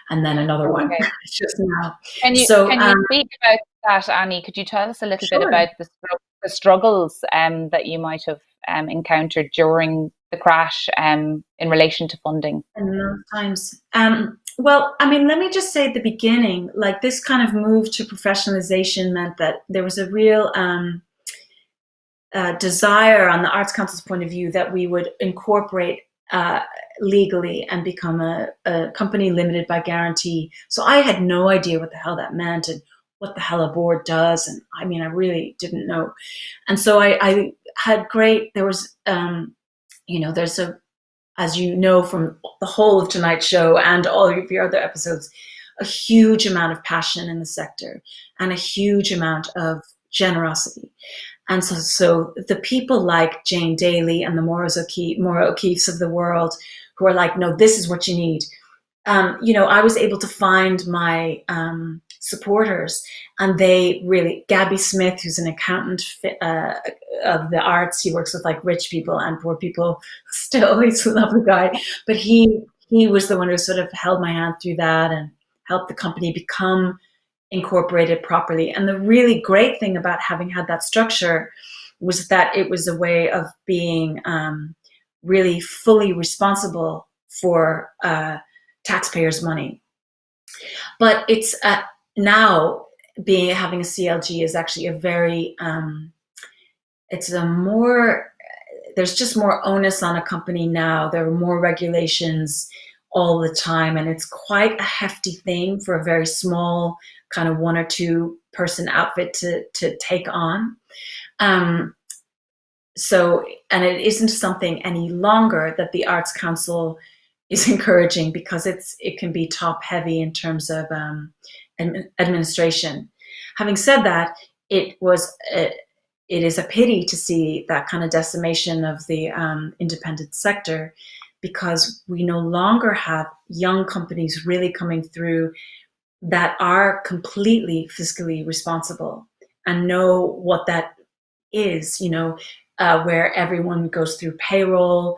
and then another one just now. Can you speak about that, Annie? Could you tell us a little bit about the struggles that you might have encountered during the crash in relation to funding? And those times. Well, I mean, let me just say at the beginning, like this kind of move to professionalization meant that there was a real desire on the Arts Council's point of view that we would incorporate legally and become a company limited by guarantee. So I had no idea what the hell that meant and what the hell a board does. And I mean, I really didn't know. And so I had there was, there's as you know from the whole of tonight's show and all of your other episodes, a huge amount of passion in the sector and a huge amount of generosity. And so the people like Jane Daly and the Maura O'Keeffes of the world who are like, no, this is what you need. I was able to find my supporters, and they really, Gabby Smith, who's an accountant of the arts, he works with like rich people and poor people still, he's a lovely guy, but he was the one who sort of held my hand through that and helped the company become incorporated properly. And the really great thing about having had that structure was that it was a way of being really fully responsible for taxpayers' money. But it's now having a CLG is actually a very there's just more onus on a company now. There are more regulations all the time, and it's quite a hefty thing for a very small kind of 1 or 2 person outfit to take on. So, and it isn't something any longer that the Arts Council is encouraging, because it can be top heavy in terms of administration. Having said that, it is a pity to see that kind of decimation of the independent sector, because we no longer have young companies really coming through that are completely fiscally responsible and know what that is. where everyone goes through payroll.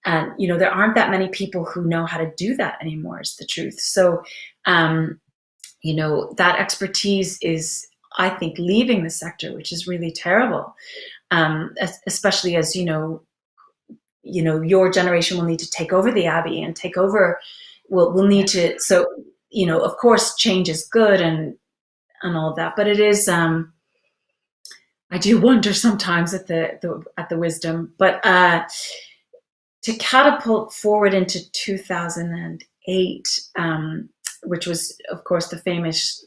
And, you know, there aren't that many people who know how to do that anymore, is the truth. So, you know, that expertise is, I think, leaving the sector, which is really terrible, especially as, you know, your generation will need to take over the Abbey and take over, we'll need to, so, you know, of course, change is good and all that, but it is, I do wonder sometimes at the wisdom, but to catapult forward into 2008, which was, of course, the famous,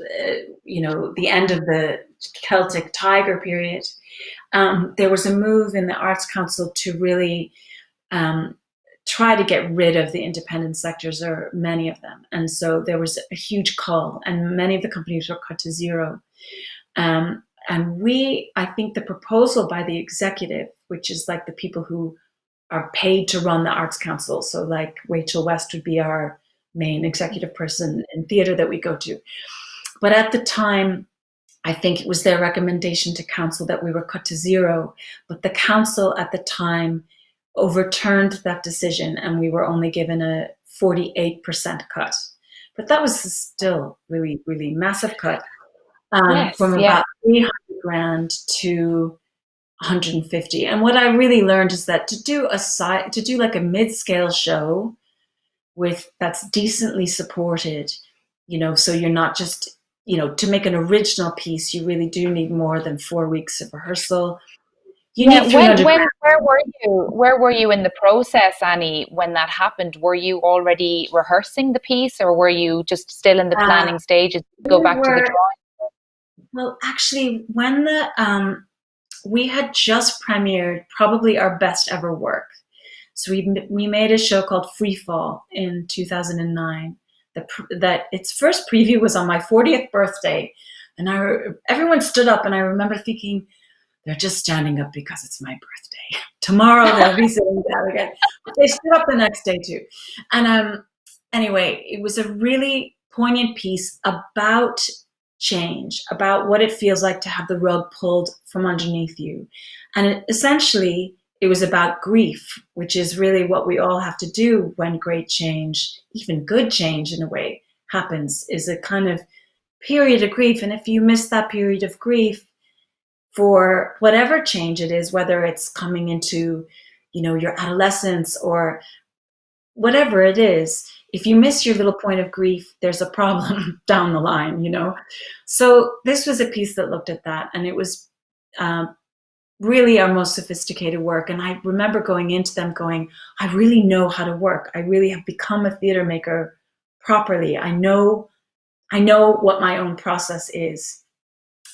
you know, the end of the Celtic Tiger period, there was a move in the Arts Council to really try to get rid of the independent sectors, or many of them. And so there was a huge call, and many of the companies were cut to zero. And I think the proposal by the executive, which is like the people who are paid to run the Arts Council, so like Rachel West would be our main executive person in theatre that we go to. But at the time, I think it was their recommendation to council that we were cut to zero. But the council at the time overturned that decision, and we were only given a 48% cut. But that was still really, really massive cut, from about 300 grand to 150. And what I really learned is that to do like a mid-scale show that's decently supported, you know, so you're not just, you know, to make an original piece, you really do need more than 4 weeks of rehearsal. You need 300 where were you in the process, Annie, when that happened? Were you already rehearsing the piece, or were you just still in the planning stages? Go back to the drawing? Well, actually, when we had just premiered probably our best ever work. So we made a show called Free Fall in 2009. That its first preview was on my 40th birthday, and everyone stood up, and I remember thinking, they're just standing up because it's my birthday. Tomorrow they'll be sitting down again. But they stood up the next day too. And anyway, it was a really poignant piece about change, about what it feels like to have the rug pulled from underneath you. And essentially, it was about grief, which is really what we all have to do when great change, even good change in a way, happens, is a kind of period of grief. And if you miss that period of grief for whatever change it is, whether it's coming into, you know, your adolescence or whatever it is, if you miss your little point of grief, there's a problem down the line, you know? So this was a piece that looked at that, and it was really our most sophisticated work. And I remember going into them going, I really know how to work. I really have become a theater maker properly. I know what my own process is,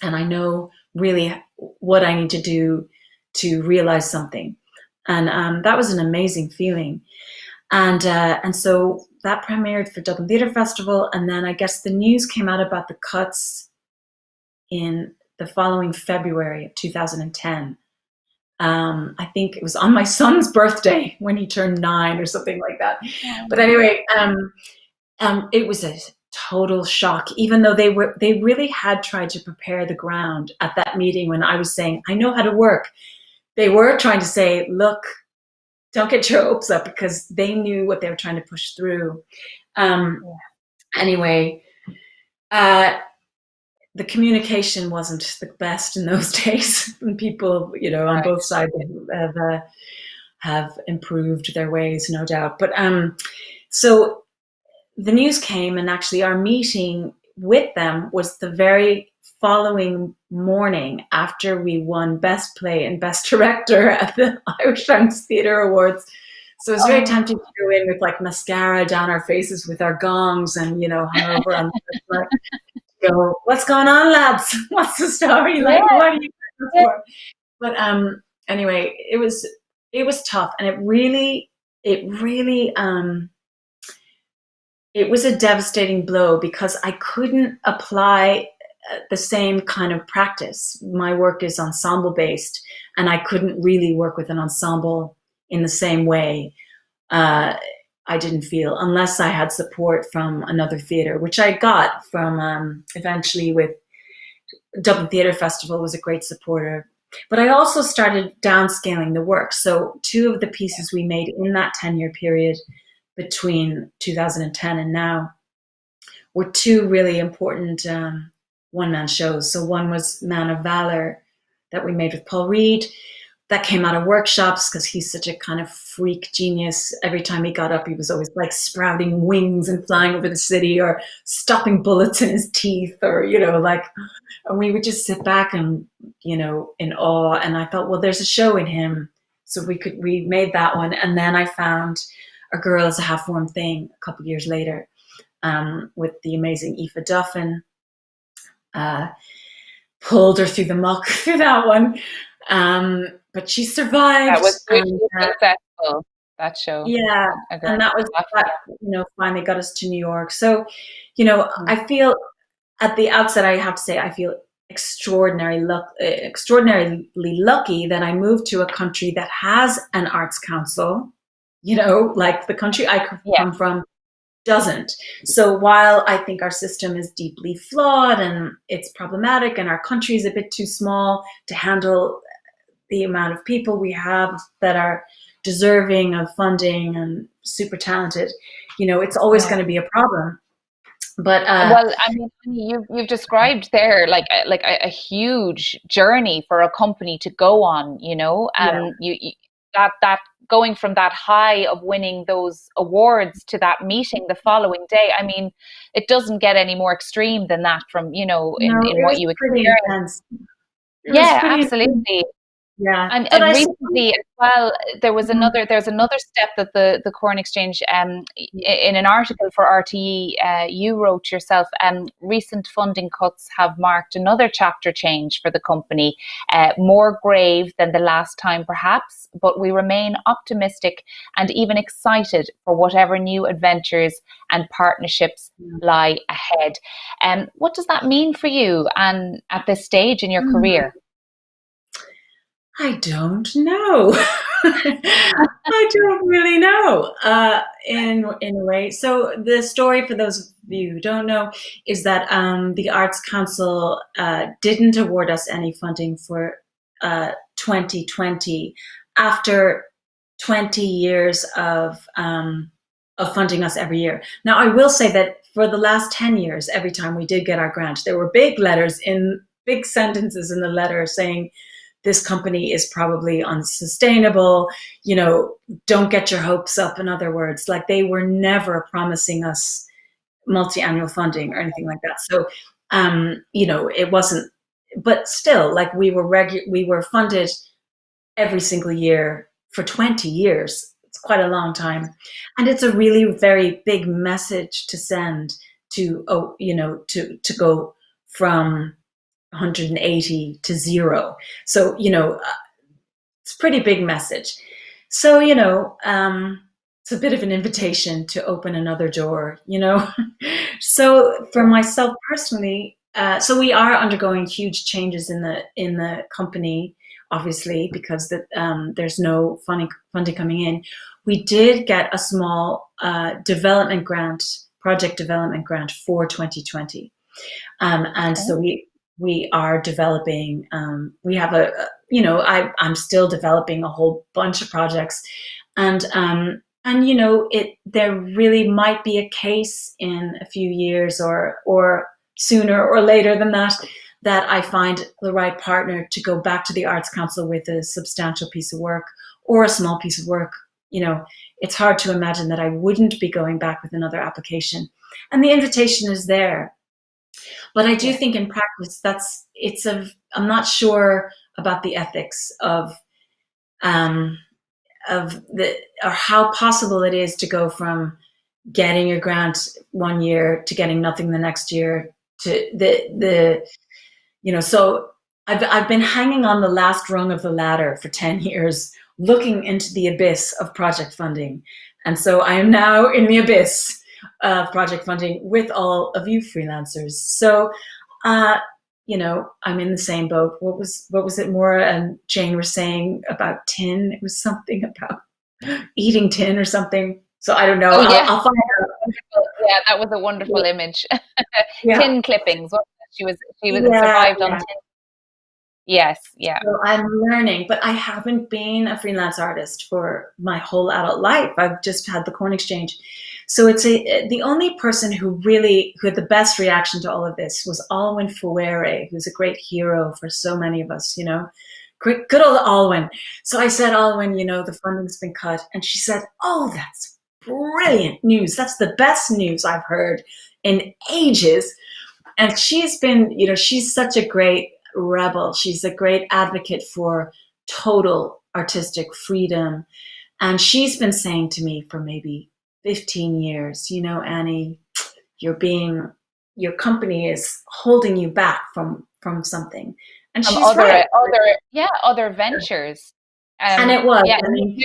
and I know really what I need to do to realize something. And that was an amazing feeling. And so that premiered for Dublin Theatre Festival. And then I guess the news came out about the cuts in the following February of 2010. I think it was on my son's birthday when he turned 9 or something like that. But anyway, it was a total shock, even though they really had tried to prepare the ground at that meeting when I was saying, I know how to work. They were trying to say, look, don't get your hopes up, because they knew what they were trying to push through. Anyway, the communication wasn't the best in those days. And people, you know, on both sides have improved their ways, no doubt. But so the news came, and actually our meeting with them was the very following morning after we won Best Play and Best Director at the Irish Times Theatre Awards. So it was very tempting to go in with like mascara down our faces with our gongs and, you know, hung over on the go, what's going on, lads? What's the story? Like, what are you looking for? But anyway, it was tough, and it was a devastating blow, because I couldn't apply the same kind of practice. My work is ensemble based, and I couldn't really work with an ensemble in the same way. I didn't feel, unless I had support from another theatre, which I got from eventually with Dublin Theatre Festival was a great supporter. But I also started downscaling the work. So 2 of the pieces we made in that 10-year period between 2010 and now were 2 really important one-man shows. So one was Man of Valor that we made with Paul Reed. That came out of workshops because he's such a kind of freak genius. Every time he got up, he was always like sprouting wings and flying over the city or stopping bullets in his teeth or, and we would just sit back and, in awe. And I thought, well, there's a show in him. So we made that one. And then I found A Girl Is a Half-Warm Thing a couple of years later with the amazing Aoife Duffin. Pulled her through the muck through that one. But she survived. That was really successful, that show. Yeah, and that finally got us to New York. So, I feel at the outset, I have to say, I feel extraordinarily lucky that I moved to a country that has an arts council. Like the country I come from doesn't. So while I think our system is deeply flawed and it's problematic, and our country is a bit too small to handle the amount of people we have that are deserving of funding and super talented, it's always going to be a problem. But well, I mean, you've described there like a huge journey for a company to go on, you that going from that high of winning those awards to that meeting the following day. I mean, it doesn't get any more extreme than that from, in what you experience. Yeah, absolutely. Yeah, and recently as well, there's another step that the Corn Exchange, in an article for RTE, you wrote yourself, recent funding cuts have marked another chapter change for the company, more grave than the last time perhaps, but we remain optimistic and even excited for whatever new adventures and partnerships lie ahead. What does that mean for you and at this stage in your career? I don't know. I don't really know in a way. So the story, for those of you who don't know, is that the Arts Council didn't award us any funding for 2020 after 20 years of funding us every year. Now, I will say that for the last 10 years, every time we did get our grant, there were big sentences in the letter saying, this company is probably unsustainable, don't get your hopes up. In other words, like they were never promising us multi-annual funding or anything like that. So, it wasn't, but still, like we were funded every single year for 20 years. It's quite a long time. And it's a really very big message to send to go from 180 to 0. So, it's a pretty big message. So, it's a bit of an invitation to open another door, So for myself personally, so we are undergoing huge changes in the company, obviously, because there's no funding coming in. We did get a small project development grant for 2020. And so we are developing, we have I'm still developing a whole bunch of projects, and there really might be a case in a few years or sooner or later than that I find the right partner to go back to the Arts Council with a substantial piece of work or a small piece of work. It's hard to imagine that I wouldn't be going back with another application, and the invitation is there. But I do think in practice, I'm not sure about the ethics of how possible it is to go from getting your grant one year to getting nothing the next year to so I've been hanging on the last rung of the ladder for 10 years, looking into the abyss of project funding. And so I am now in the abyss of project funding with all of you freelancers. So, I'm in the same boat. What was it Maura and Jane were saying about tin? It was something about eating tin or something. So I don't know. Oh, yeah. I'll find out. Yeah, that was a wonderful image. Tin clippings. She was survived on tin. Yes, yeah. So I'm learning, but I haven't been a freelance artist for my whole adult life. I've just had the Corn Exchange. So the only person who had the best reaction to all of this was Alwyn Fuere, who's a great hero for so many of us, good old Alwyn. So I said, Alwyn, the funding's been cut. And she said, oh, that's brilliant news. That's the best news I've heard in ages. And she's been, she's such a great rebel. She's a great advocate for total artistic freedom. And she's been saying to me for maybe 15 years, Annie, your company is holding you back from something. And from she's right. Other ventures. And it was. Yeah, I mean,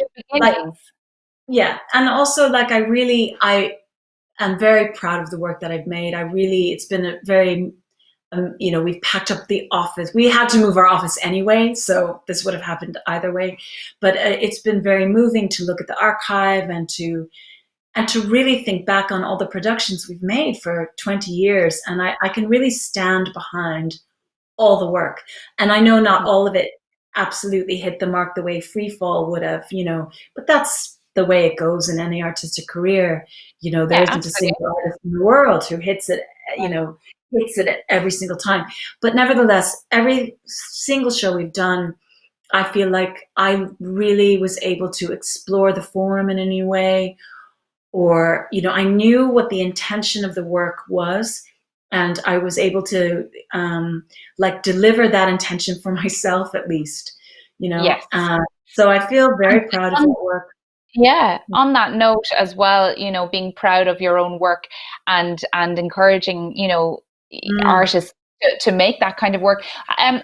yeah. And also I am very proud of the work that I've made. It's been a very, we've packed up the office. We had to move our office anyway, so this would have happened either way. But it's been very moving to look at the archive and to really think back on all the productions we've made for 20 years. And I can really stand behind all the work. And I know not all of it absolutely hit the mark the way Freefall would have, but that's the way it goes in any artistic career. There isn't a single artist in the world who hits it every single time. But nevertheless, every single show we've done, I feel like I really was able to explore the form in a new way, or, I knew what the intention of the work was, and I was able to deliver that intention for myself, at least, Yes. So I feel very proud of that work. Yeah. On that note as well, being proud of your own work and encouraging, artists to make that kind of work.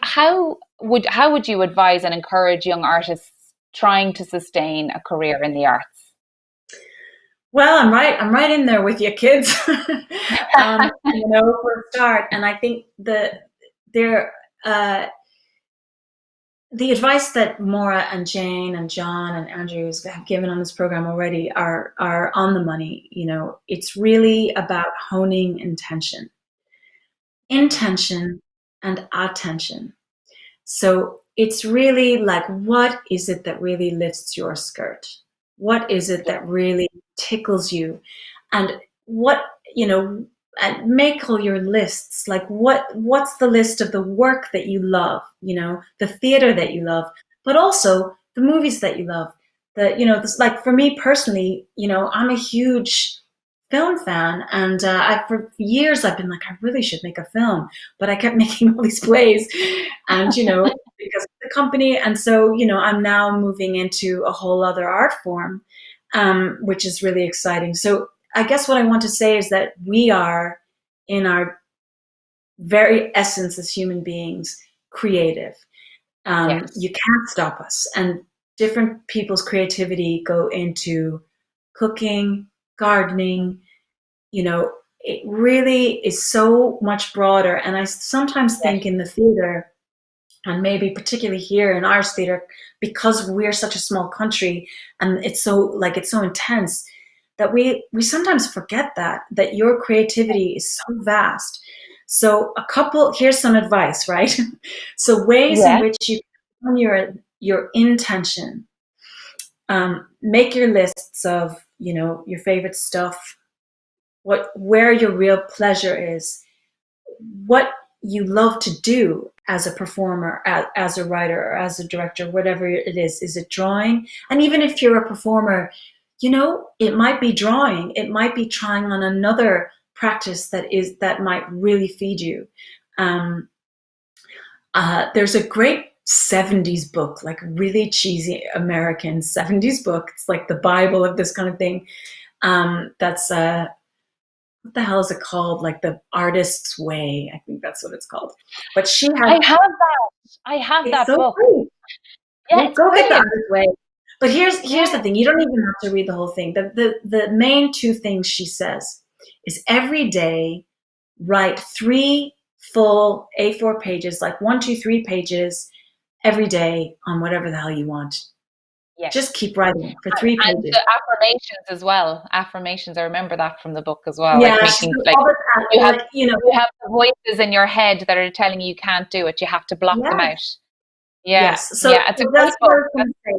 How would you advise and encourage young artists trying to sustain a career in the arts? Well, I'm right in there with you, kids. For a start, and I think the advice that Maura and Jane and John and Andrew have given on this program already are on the money. It's really about honing intention and attention. So it's really what is it that really lifts your skirt? What is it that really tickles you? And what, and make all your lists. What's the list of the work that you love, the theater that you love, but also the movies that you love. For me personally, I'm a huge film fan, and for years I've been I really should make a film, but I kept making all these plays, and because of the company, and so I'm now moving into a whole other art form, which is really exciting. So I guess what I want to say is that we are, in our very essence as human beings, creative. Yes. You can't stop us, and different people's creativity go into cooking, gardening. It really is so much broader. And I sometimes think in the theater, and maybe particularly here in Irish theater, because we're such a small country and it's so intense, that we sometimes forget that your creativity is so vast. So here's some advice, right? So ways in which you can your intention. Make your lists of, your favorite stuff, where your real pleasure is, what you love to do as a performer, as a writer, or as a director, whatever it is. Is it drawing? And even if you're a performer, it might be drawing. It might be trying on another practice that might really feed you. There's a great 70s book, really cheesy American 70s book. It's like the Bible of this kind of thing. That's what the hell is it called? The Artist's Way. I think that's what it's called. But she has. I have that so book. Great. Yeah, go get the Artist's Way. But here's the thing. You don't even have to read the whole thing. The main two things she says is every day write 3 full A4 pages, 1, 2, 3 pages every day on whatever the hell you want. Yes. Just keep writing for 3 pages. And the affirmations as well. Affirmations, I remember that from the book as well. Yeah, you have the voices in your head that are telling you can't do it. You have to block them out. Yes. So yeah, it's a great that's what I was book. going to say.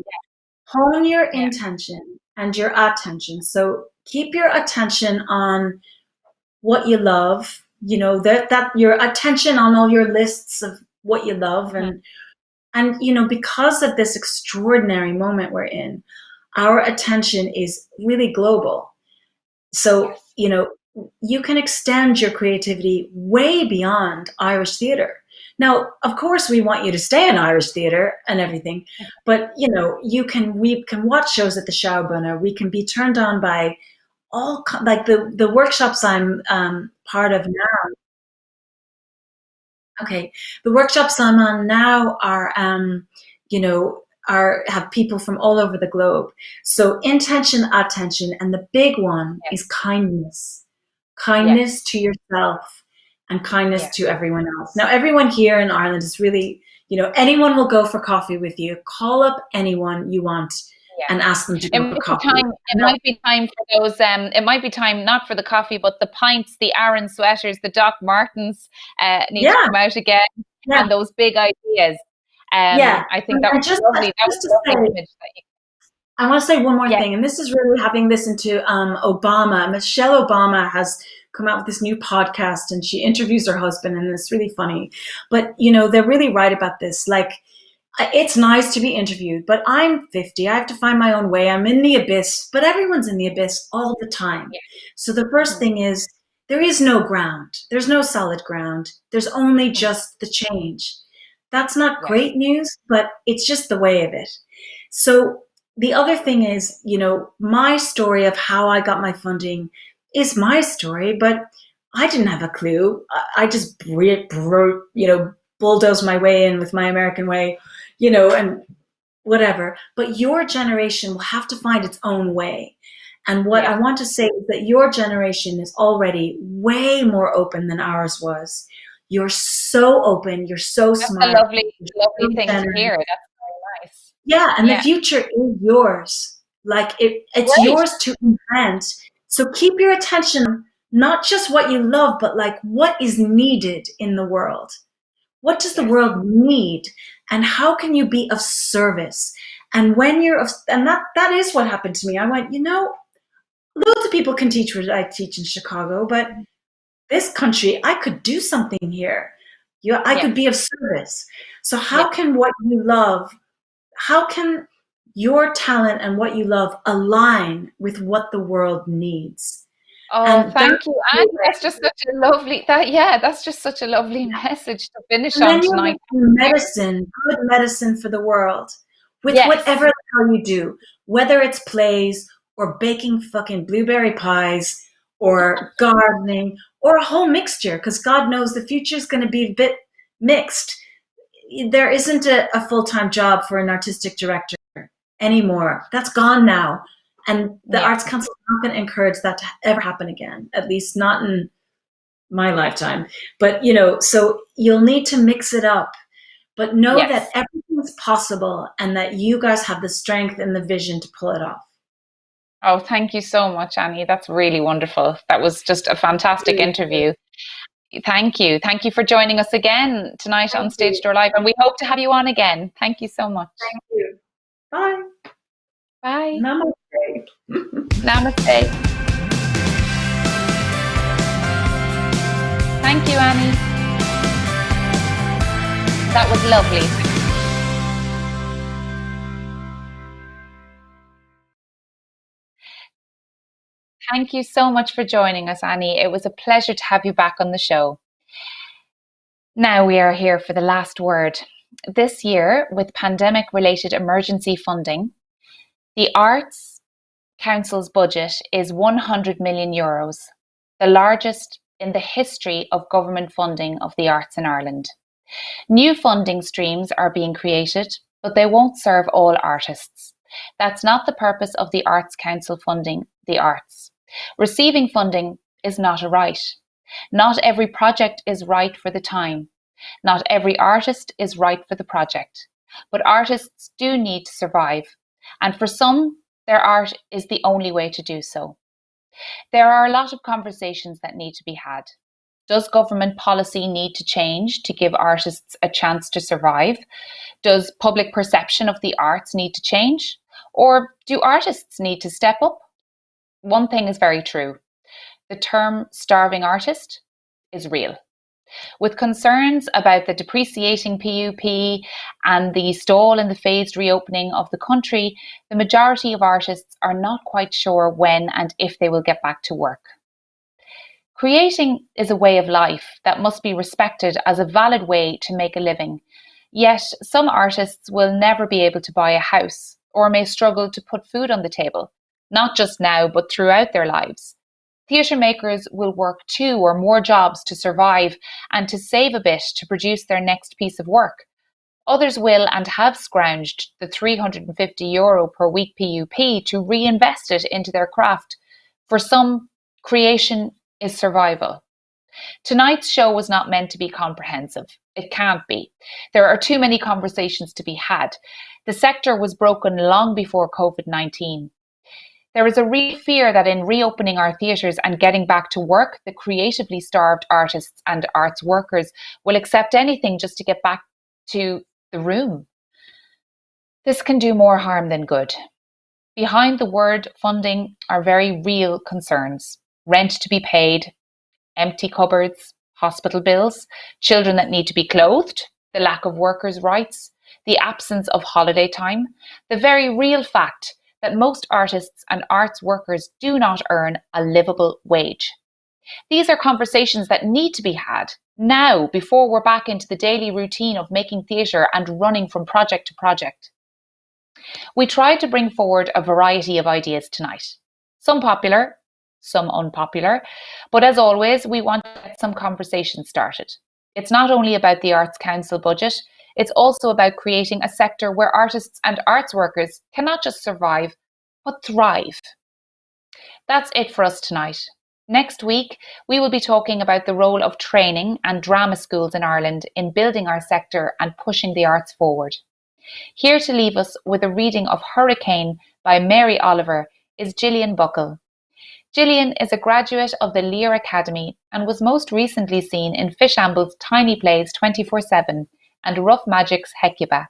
Hone your intention and your attention. So keep your attention on what you love, that your attention on all your lists of what you love. And because of this extraordinary moment we're in, our attention is really global. So, you can extend your creativity way beyond Irish theatre. Now, of course, we want you to stay in Irish theatre and everything, but we can watch shows at the Schaubühne. We can be turned on by like the workshops I'm part of now. Okay, the workshops I'm on now are have people from all over the globe. So intention, attention, and the big one is kindness. Kindness to yourself and kindness to everyone else. Now, everyone here in Ireland is really, anyone will go for coffee with you. Call up anyone you want and ask them to go for coffee. It might be time for those. It might be time not for the coffee, but the pints, the Aran sweaters, the Doc Martens need to come out again, and those big ideas. I think that was lovely. That was a lovely image that you. I want to say one more thing, and this is really having listened to Obama. Michelle Obama has come out with this new podcast, and she interviews her husband, and it's really funny. But they're really right about this. Like, it's nice to be interviewed, but I'm 50. I have to find my own way. I'm in the abyss, but everyone's in the abyss all the time. So the first thing is there is no ground. There's no solid ground. There's only just the change. That's not great news, but it's just the way of it. So the other thing is, my story of how I got my funding is my story, but I didn't have a clue. I just bulldozed my way in with my American way, and whatever. But your generation will have to find its own way. And what I want to say is that your generation is already way more open than ours was. You're so open. You're so smart. That's a lovely thing to hear. That's very nice. Yeah, and the future is yours. Like it's yours to invent. So keep your attention, not just what you love, but like what is needed in the world. What does the world need? And how can you be of service? And when that is what happened to me. I went, loads of people can teach what I teach in Chicago, but this country, I could do something here. I could be of service. So how can what you love, how can your talent and what you love align with what the world needs? Oh, thank you, Anne. That's just such a lovely that's just such a lovely message to finish on tonight. Good medicine for the world with whatever the hell you do, whether it's plays or baking fucking blueberry pies or gardening or a whole mixture, because God knows the future is going to be a bit mixed. There isn't a full-time job for an artistic director anymore. That's gone now. And the Arts Council is not going to encourage that to ever happen again, at least not in my lifetime. But, so you'll need to mix it up. But know that everything's possible and that you guys have the strength and the vision to pull it off. Oh, thank you so much, Annie. That's really wonderful. That was just a fantastic interview. Thank you. Thank you for joining us again tonight on Stage Door Live. And we hope to have you on again. Thank you so much. Thank you. Bye. Bye. Namaste. Namaste. Thank you, Annie. That was lovely. Thank you so much for joining us, Annie. It was a pleasure to have you back on the show. Now we are here for the last word. This year, with pandemic-related emergency funding, the Arts Council's budget is €100 million, the largest in the history of government funding of the arts in Ireland. New funding streams are being created, but they won't serve all artists. That's not the purpose of the Arts Council funding the arts. Receiving funding is not a right. Not every project is right for the time. Not every artist is right for the project. But artists do need to survive. And for some, their art is the only way to do so. There are a lot of conversations that need to be had. Does government policy need to change to give artists a chance to survive? Does public perception of the arts need to change? Or do artists need to step up? One thing is very true. The term starving artist is real. With concerns about the depreciating PUP and the stall in the phased reopening of the country, the majority of artists are not quite sure when and if they will get back to work. Creating is a way of life that must be respected as a valid way to make a living. Yet some artists will never be able to buy a house or may struggle to put food on the table, not just now but throughout their lives. Theatre makers will work 2 or more jobs to survive and to save a bit to produce their next piece of work. Others will and have scrounged the €350 per week PUP to reinvest it into their craft. For some, creation is survival. Tonight's show was not meant to be comprehensive. It can't be. There are too many conversations to be had. The sector was broken long before COVID-19. There is a real fear that in reopening our theatres and getting back to work, the creatively starved artists and arts workers will accept anything just to get back to the room. This can do more harm than good. Behind the word funding are very real concerns. Rent to be paid, empty cupboards, hospital bills, children that need to be clothed, the lack of workers' rights, the absence of holiday time, the very real fact that most artists and arts workers do not earn a livable wage. These are conversations that need to be had now before we're back into the daily routine of making theatre and running from project to project. We tried to bring forward a variety of ideas tonight, some popular, some unpopular, but as always, we want to get some conversation started. It's not only about the Arts Council budget, it's also about creating a sector where artists and arts workers can not just survive, but thrive. That's it for us tonight. Next week, we will be talking about the role of training and drama schools in Ireland in building our sector and pushing the arts forward. Here to leave us with a reading of Hurricane by Mary Oliver is Gillian Buckle. Gillian is a graduate of the Lear Academy and was most recently seen in Fishamble's Tiny Plays 24/7 and Rough Magic's Hecuba.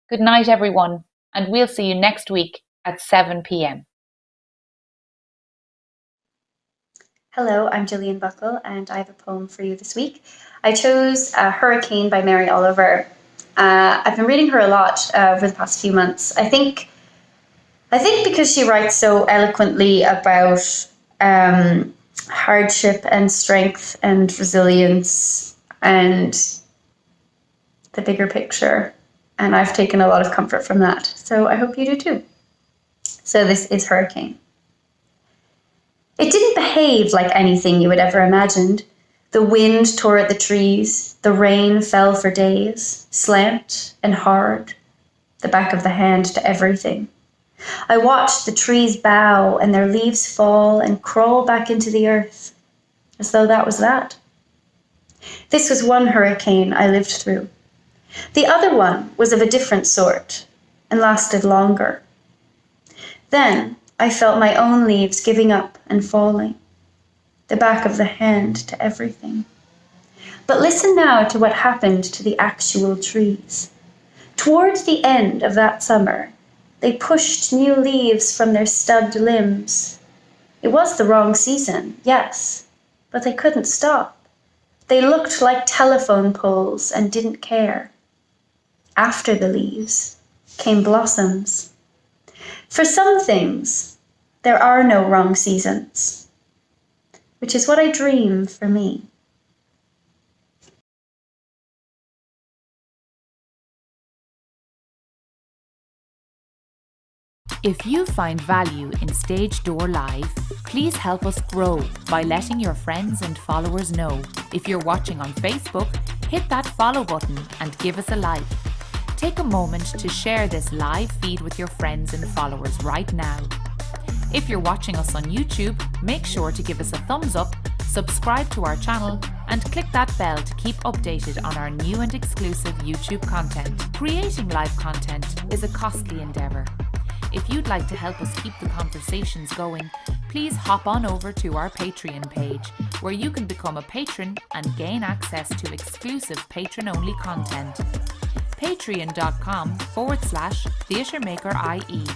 Good night, everyone, and we'll see you next week at 7 p.m. Hello, I'm Gillian Buckle, and I have a poem for you this week. I chose Hurricane by Mary Oliver. I've been reading her a lot over the past few months. I think because she writes so eloquently about hardship and strength and resilience and the bigger picture. And I've taken a lot of comfort from that. So I hope you do too. So this is Hurricane. It didn't behave like anything you had ever imagined. The wind tore at the trees. The rain fell for days, slant and hard, the back of the hand to everything. I watched the trees bow and their leaves fall and crawl back into the earth, as though that was that. This was one hurricane I lived through. The other one was of a different sort and lasted longer. Then I felt my own leaves giving up and falling, the back of the hand to everything. But listen now to what happened to the actual trees. Towards the end of that summer, they pushed new leaves from their stubbed limbs. It was the wrong season, yes, but they couldn't stop. They looked like telephone poles and didn't care. After the leaves came blossoms. For some things, there are no wrong seasons, which is what I dream for me. If you find value in Stage Door Live, please help us grow by letting your friends and followers know. If you're watching on Facebook, hit that follow button and give us a like. Take a moment to share this live feed with your friends and followers right now. If you're watching us on YouTube, make sure to give us a thumbs up, subscribe to our channel, and click that bell to keep updated on our new and exclusive YouTube content. Creating live content is a costly endeavour. If you'd like to help us keep the conversations going, please hop on over to our Patreon page, where you can become a patron and gain access to exclusive patron-only content. patreon.com/theatremakerie.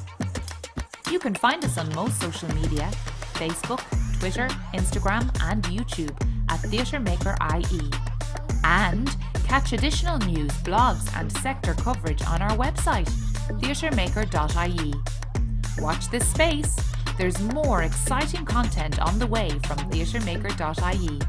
You can find us on most social media, Facebook, Twitter, Instagram and YouTube at theatremakerie. And catch additional news, blogs and sector coverage on our website, theatremaker.ie. Watch this space. There's more exciting content on the way from theatremaker.ie.